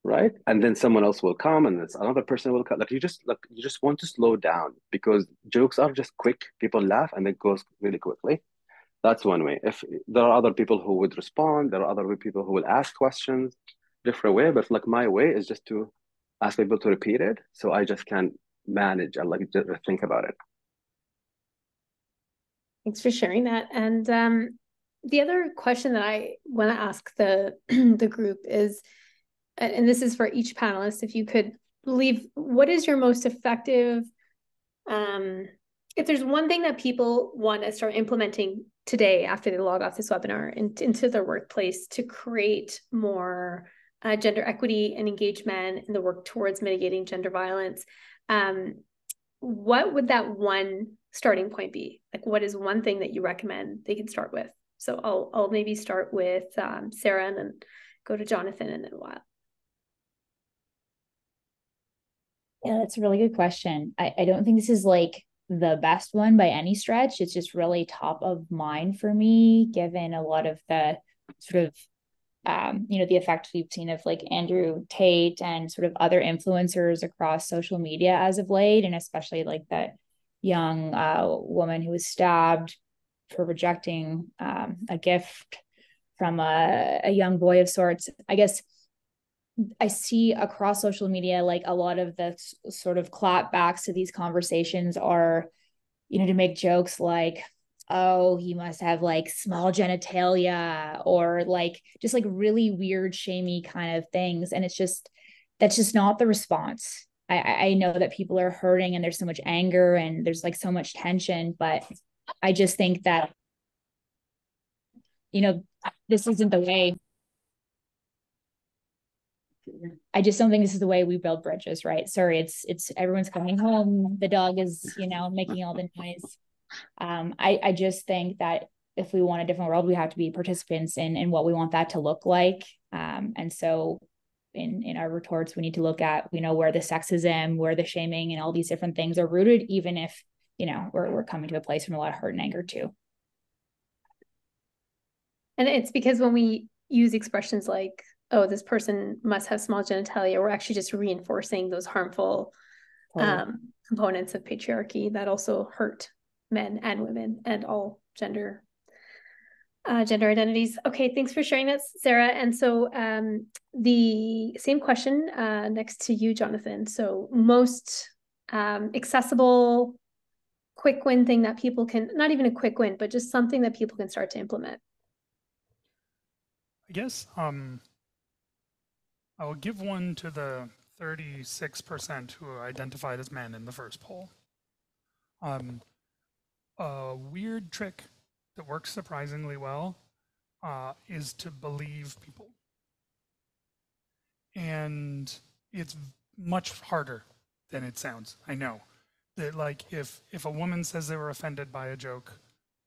Speaker 4: Right? And then someone else will come, and then another person will come. You just want to slow down, because jokes are just quick. People laugh and it goes really quickly. That's one way. If there are other people who would respond, there are other people who will ask questions different way. But my way is just to ask people to repeat it, so I just can manage and just think about it.
Speaker 1: Thanks for sharing that. And the other question that I want to ask the the group is, and this is for each panelist, if you could leave, what is your most effective, if there's one thing that people want to start implementing today after they log off this webinar into their workplace to create more gender equity and engagement in the work towards mitigating gender violence, what would that one starting point be? What is one thing that you recommend they can start with? So I'll maybe start with Sarah, and then go to Jonathan, and then Weil.
Speaker 3: Yeah, that's a really good question. I don't think this is the best one by any stretch. It's just really top of mind for me, given a lot of the sort of, the effect we've seen of Andrew Tate and sort of other influencers across social media as of late, and especially that young woman who was stabbed for rejecting a gift from a young boy of sorts. I guess I see across social media, a lot of the sort of clapbacks to these conversations are, to make jokes oh, he must have small genitalia, or just really weird, shamey kind of things. And that's just not the response. I know that people are hurting, and there's so much anger, and there's so much tension, but I just think that, this isn't the way. I just don't think this is the way we build bridges, right? Sorry, it's everyone's coming home. The dog is, making all the noise. I just think that if we want a different world, we have to be participants in what we want that to look like. And so in our retorts, we need to look at, where the sexism, where the shaming and all these different things are rooted, even if, we're coming to a place from a lot of hurt and anger too.
Speaker 1: And it's because when we use expressions like, oh, this person must have small genitalia, we're actually just reinforcing those harmful components of patriarchy that also hurt men and women and all gender identities. Okay, thanks for sharing that, Sarah. And so the same question next to you, Jonathan. So most accessible, quick win thing that people can, not even a quick win, but just something that people can start to implement.
Speaker 2: I guess I will give one to the 36% who identified as men in the first poll. A weird trick that works surprisingly well is to believe people. And it's much harder than it sounds. I know that, like, if a woman says they were offended by a joke,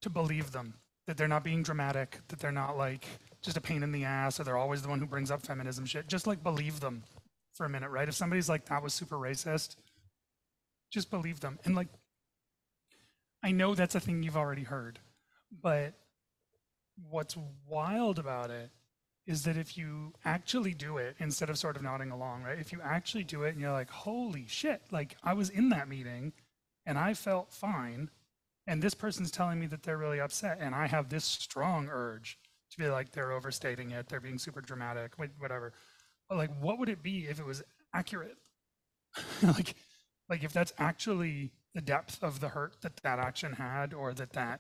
Speaker 2: to believe them, that they're not being dramatic, that they're not like just a pain in the ass, or they're always the one who brings up feminism shit. Just like believe them for a minute, right? If somebody's like, that was super racist, just believe them. And like, I know that's a thing you've already heard, but what's wild about it is that if you actually do it, instead of sort of nodding along, right? If you actually do it and you're like, holy shit, like I was in that meeting and I felt fine, and this person's telling me that they're really upset, and I have this strong urge to be like, they're overstating it, they're being super dramatic, whatever. But like, what would it be if it was accurate? like if that's actually the depth of the hurt that that action had, or that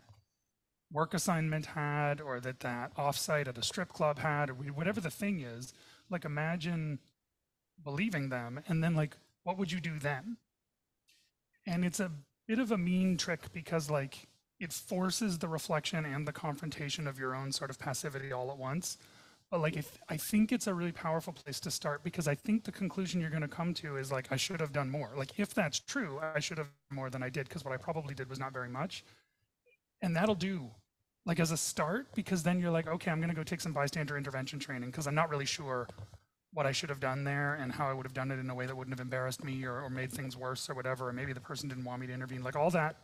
Speaker 2: work assignment had, or that offsite at a strip club had, or whatever the thing is, like imagine believing them, and then like, what would you do then? And it's a bit of a mean trick because like it forces the reflection and the confrontation of your own sort of passivity all at once. But like, I think it's a really powerful place to start, because I think the conclusion you're going to come to is like, I should have done more. Like, if that's true, I should have done more than I did, because what I probably did was not very much. And that'll do, like, as a start, because then you're like, okay, I'm going to go take some bystander intervention training, because I'm not really sure what I should have done there and how I would have done it in a way that wouldn't have embarrassed me or made things worse or whatever. Or maybe the person didn't want me to intervene. Like, all that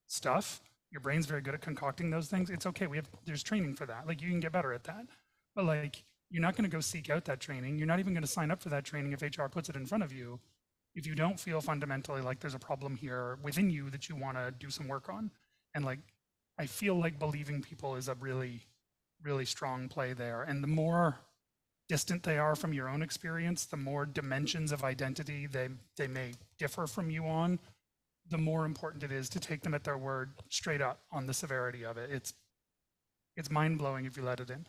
Speaker 2: stuff, your brain's very good at concocting those things. It's okay. There's training for that. Like, you can get better at that. But like, you're not going to go seek out that training. You're not even going to sign up for that training if HR puts it in front of you, if you don't feel fundamentally like there's a problem here within you that you want to do some work on. And like, I feel like believing people is a really, really strong play there. And the more distant they are from your own experience, the more dimensions of identity they may differ from you on, the more important it is to take them at their word straight up on the severity of it. It's mind-blowing if you let it in.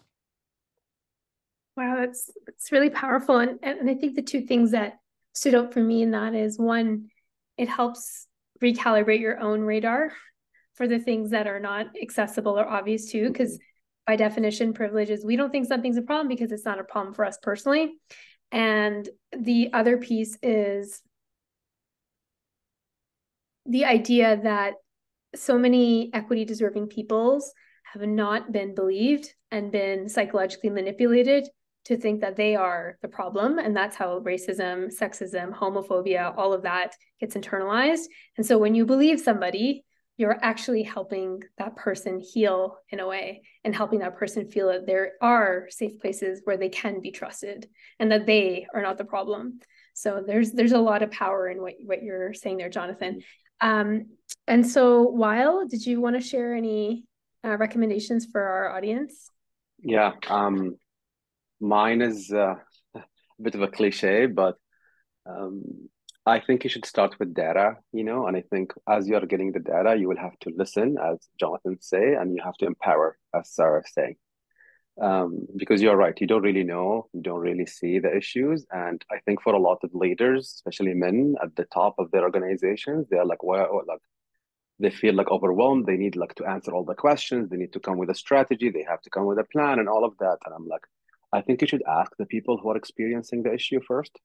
Speaker 1: Wow, it's really powerful. And I think the two things that stood out for me in that is, one, it helps recalibrate your own radar for the things that are not accessible or obvious to, because by definition, privileges, we don't think something's a problem because it's not a problem for us personally. And the other piece is the idea that so many equity deserving peoples have not been believed and been psychologically manipulated to think that they are the problem. And that's how racism, sexism, homophobia, all of that gets internalized. And so when you believe somebody, you're actually helping that person heal in a way, and helping that person feel that there are safe places where they can be trusted and that they are not the problem. So there's a lot of power in what you're saying there, Jonathan. And so, Weil, did you want to share any recommendations for our audience?
Speaker 4: Yeah, mine is a bit of a cliche, but I think you should start with data, and I think as you're getting the data, you will have to listen, as Jonathan say, and you have to empower, as Sarah saying. Because you're right, you don't really know, you don't really see the issues. And I think for a lot of leaders, especially men at the top of their organizations, they're like, well, like, they feel like overwhelmed. They need like to answer all the questions. They need to come with a strategy. They have to come with a plan and all of that. And I'm like, I think you should ask the people who are experiencing the issue first.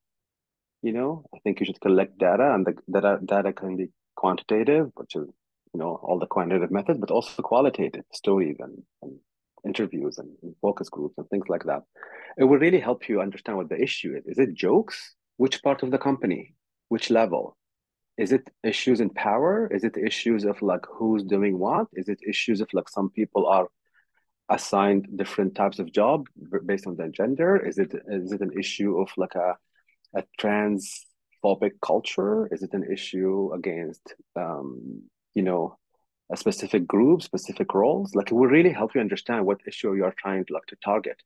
Speaker 4: I think you should collect data, and the data can be quantitative, which is, all the quantitative methods, but also qualitative stories and interviews and focus groups and things like that. It will really help you understand what the issue is. Is it jokes? Which part of the company? Which level? Is it issues in power? Is it issues of like who's doing what? Is it issues of like some people are assigned different types of job based on their gender? Is it an issue of like a transphobic culture? Is it an issue against a specific group, specific roles. Like it will really help you understand what issue you are trying to target.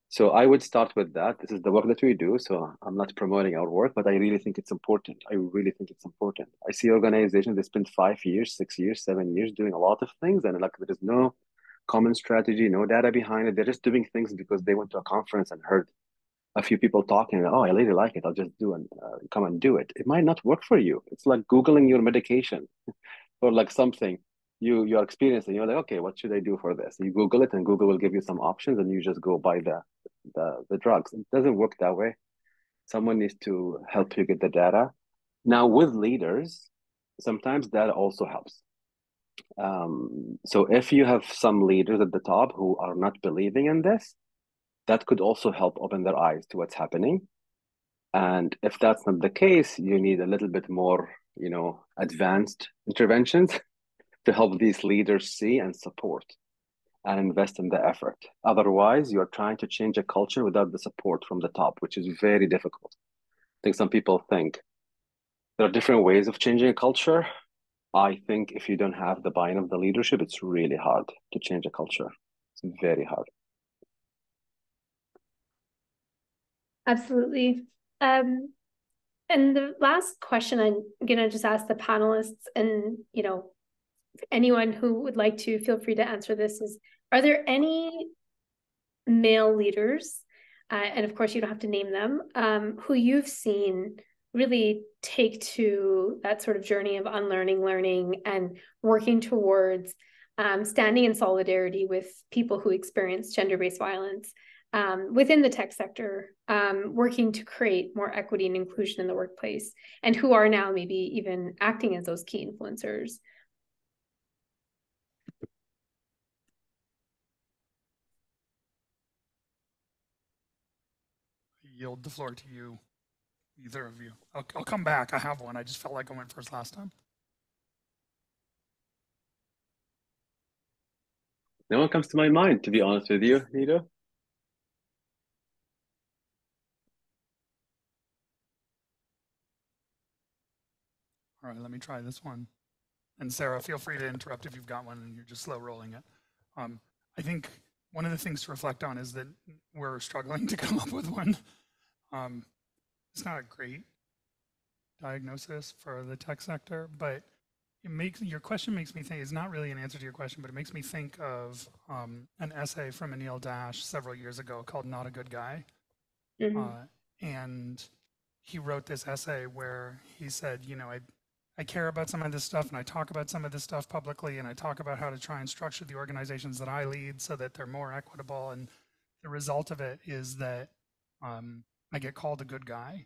Speaker 4: So I would start with that. This is the work that we do. So I'm not promoting our work, but I really think it's important. I really think it's important. I see organizations that spend 5 years, 6 years, 7 years doing a lot of things, and like there is no common strategy, no data behind it. They're just doing things because they went to a conference and heard a few people talking. Oh, I really like it. I'll just do and come and do it. It might not work for you. It's like Googling your medication or like something you're experiencing. You're like, okay, what should I do for this? You Google it, and Google will give you some options, and you just go buy the drugs. It doesn't work that way. Someone needs to help you get the data. Now with leaders, sometimes that also helps. So if you have some leaders at the top who are not believing in this, that could also help open their eyes to what's happening. And if that's not the case, you need a little bit more, advanced interventions to help these leaders see and support and invest in the effort. Otherwise, you're trying to change a culture without the support from the top, which is very difficult. I think some people think there are different ways of changing a culture. I think if you don't have the buy-in of the leadership, it's really hard to change a culture. It's very hard.
Speaker 1: Absolutely. And the last question I'm gonna just ask the panelists, and anyone who would like to, feel free to answer this, is, are there any male leaders, and of course you don't have to name them, who you've seen really take to that sort of journey of unlearning, learning, and working towards standing in solidarity with people who experience gender-based violence within the tech sector, working to create more equity and inclusion in the workplace, and who are now maybe even acting as those key influencers?
Speaker 2: Yield the floor to you, either of you. I'll come back. I have one. I just felt like I went first last time.
Speaker 4: No one comes to my mind, to be honest with you, Nito.
Speaker 2: All right, let me try this one. And Sarah, feel free to interrupt if you've got one and you're just slow rolling it. I think one of the things to reflect on is that we're struggling to come up with one. It's not a great diagnosis for the tech sector, but your question makes me think, it's not really an answer to your question, but it makes me think of an essay from Anil Dash several years ago called Not a Good Guy. Mm-hmm. And he wrote this essay where he said, I care about some of this stuff, and I talk about some of this stuff publicly, and I talk about how to try and structure the organizations that I lead so that they're more equitable. And the result of it is that I get called a good guy,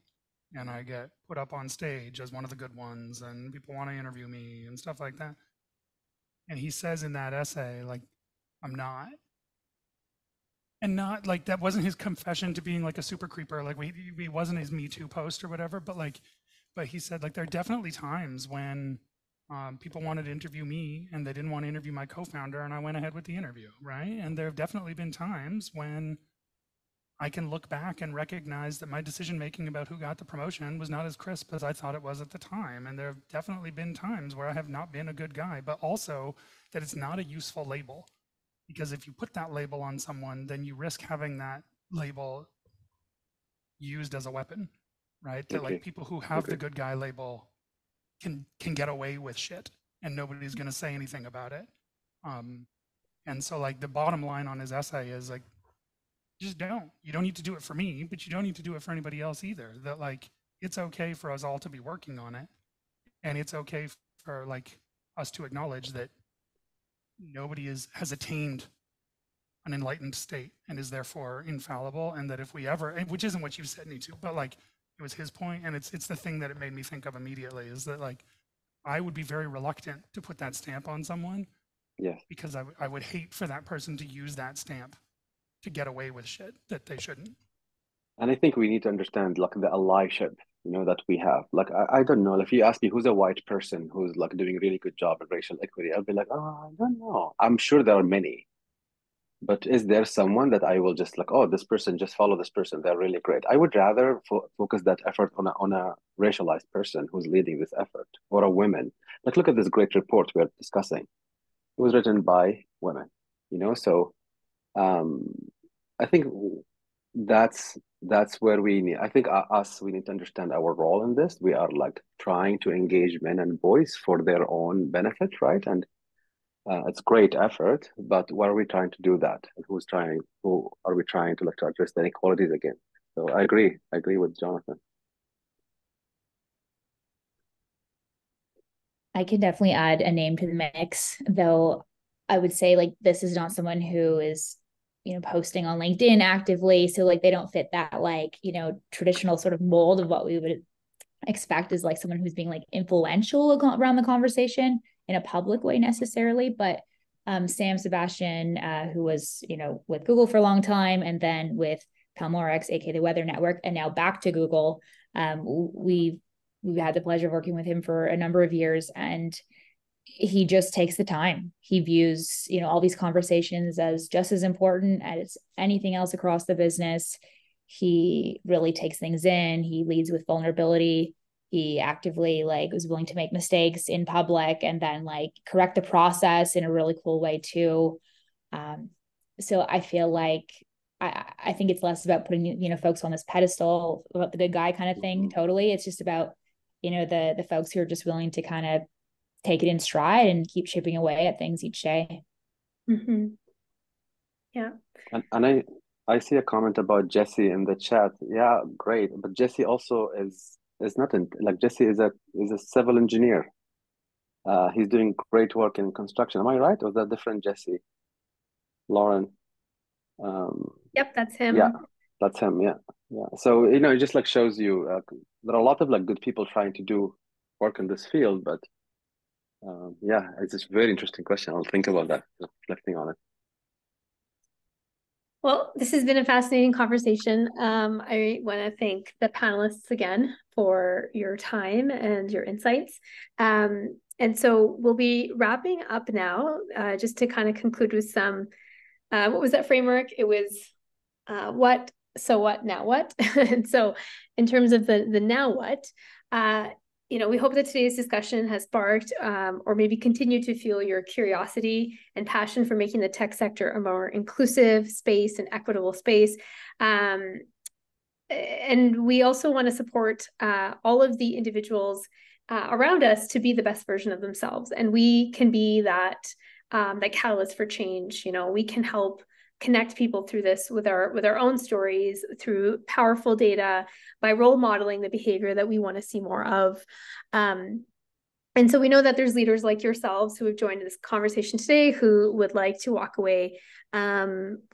Speaker 2: and I get put up on stage as one of the good ones, and people want to interview me and stuff like that. And he says in that essay, like, I'm not. And not like that wasn't his confession to being like a super creeper. Like he wasn't his Me Too post or whatever, but he said, like, there are definitely times when people wanted to interview me and they didn't want to interview my co-founder, and I went ahead with the interview, right? And there have definitely been times when I can look back and recognize that my decision-making about who got the promotion was not as crisp as I thought it was at the time. And there have definitely been times where I have not been a good guy, but also that it's not a useful label. Because if you put that label on someone, then you risk having that label used as a weapon. Right? That like people who have the good guy label can get away with shit, and nobody's going to say anything about it. And so like the bottom line on his essay is like, just don't. You don't need to do it for me, but you don't need to do it for anybody else either. That like it's okay for us all to be working on it, and it's okay for like us to acknowledge that nobody has attained an enlightened state and is therefore infallible, and that if we ever, which isn't what you said, Nitu, but like it was his point, and it's the thing that it made me think of immediately, is that like I would be very reluctant to put that stamp on someone, because I would hate for that person to use that stamp to get away with shit that they shouldn't.
Speaker 4: And I think we need to understand like the allyship, that we have. Like I don't know, if you ask me who's a white person who's like doing a really good job of racial equity, I'll be like, oh, I don't know. I'm sure there are many. But is there someone that I will just like, oh, this person, just follow this person, they're really great? I would rather focus that effort on a racialized person who's leading this effort, or a woman. Like, look at this great report we're discussing. it was written by women, you know. So um, I think that's where we need. I think we need to understand our role in this. We are like trying to engage men and boys for their own benefit, right? And it's great effort, but why are we trying to do that? And who are we trying to like to address the inequalities again? So I agree with Jonathan.
Speaker 3: I can definitely add a name to the mix, though I would say like this is not someone who is, posting on LinkedIn actively. So like they don't fit that like, traditional sort of mold of what we would expect is like someone who's being like influential around the conversation in a public way necessarily. But Sam Sebastian, who was, with Google for a long time and then with Palmorex, aka the Weather Network, and now back to Google. We've had the pleasure of working with him for a number of years, and he just takes the time. He views, all these conversations as just as important as anything else across the business. He really takes things in. He leads with vulnerability. He actively like was willing to make mistakes in public and then like correct the process in a really cool way too. So I feel like I think it's less about putting, folks on this pedestal about the good guy kind of thing. Totally. It's just about, the folks who are just willing to kind of take it in stride and keep chipping away at things each day.
Speaker 1: Mm-hmm. Yeah.
Speaker 4: And I see a comment about Jesse in the chat. Yeah, great. But Jesse also is not like Jesse is a civil engineer. He's doing great work in construction. Am I right? Or is that different Jesse? Lauren.
Speaker 1: Yep, that's him.
Speaker 4: Yeah, that's him. Yeah. Yeah. So, it just like shows you there are a lot of like good people trying to do work in this field, but yeah, it's just a very interesting question. I'll think about that, reflecting on it.
Speaker 1: Well, this has been a fascinating conversation. I want to thank the panelists again for your time and your insights. And so we'll be wrapping up now, just to kind of conclude with some, what was that framework? It was what, so what, now what? And so in terms of the now what, we hope that today's discussion has sparked or maybe continue to fuel your curiosity and passion for making the tech sector a more inclusive space and equitable space. And we also want to support all of the individuals around us to be the best version of themselves. And we can be that catalyst for change. We can help connect people through this with our own stories, through powerful data, by role modeling the behavior that we want to see more of. And so we know that there's leaders like yourselves who have joined this conversation today who would like to walk away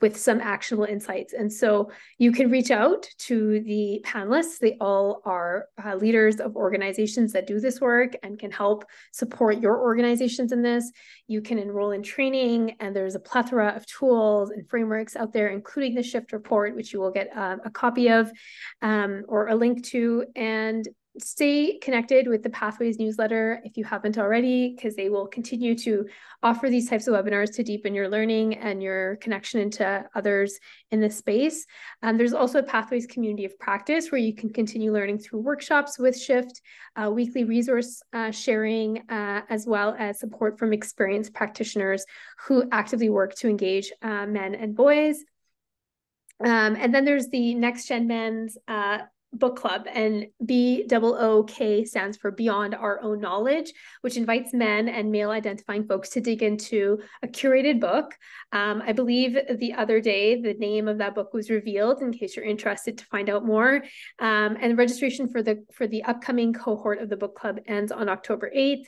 Speaker 1: with some actionable insights. And so you can reach out to the panelists. They all are leaders of organizations that do this work and can help support your organizations in this. You can enroll in training, and there's a plethora of tools and frameworks out there, including the Shift report, which you will get a copy of or a link to. And stay connected with the Pathways newsletter if you haven't already, because they will continue to offer these types of webinars to deepen your learning and your connection into others in this space. There's also a Pathways community of practice where you can continue learning through workshops with Shift, weekly resource sharing, as well as support from experienced practitioners who actively work to engage men and boys. And then there's the Next Gen Men's book club, and BOOK stands for Beyond Our Own Knowledge, which invites men and male identifying folks to dig into a curated book. I believe the other day the name of that book was revealed, in case you're interested to find out more. And registration for the upcoming cohort of the book club ends on October 8th.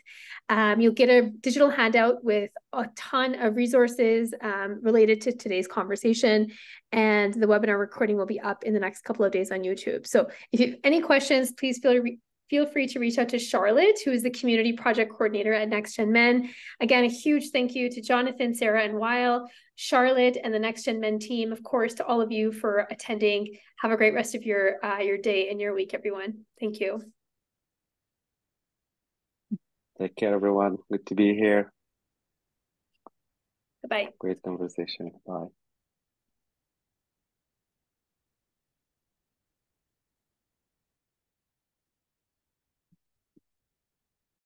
Speaker 1: You'll get a digital handout with a ton of resources related to today's conversation, and the webinar recording will be up in the next couple of days on YouTube. So if you have any questions, please feel free to reach out to Charlotte, who is the community project coordinator at Next Gen Men. Again, a huge thank you to Jonathan, Sarah, and Weil, Charlotte, and the Next Gen Men team, of course, to all of you for attending. Have a great rest of your day and your week, everyone. Thank you.
Speaker 4: Take care, everyone. Good to be here.
Speaker 1: Bye-bye.
Speaker 4: Great conversation. Bye.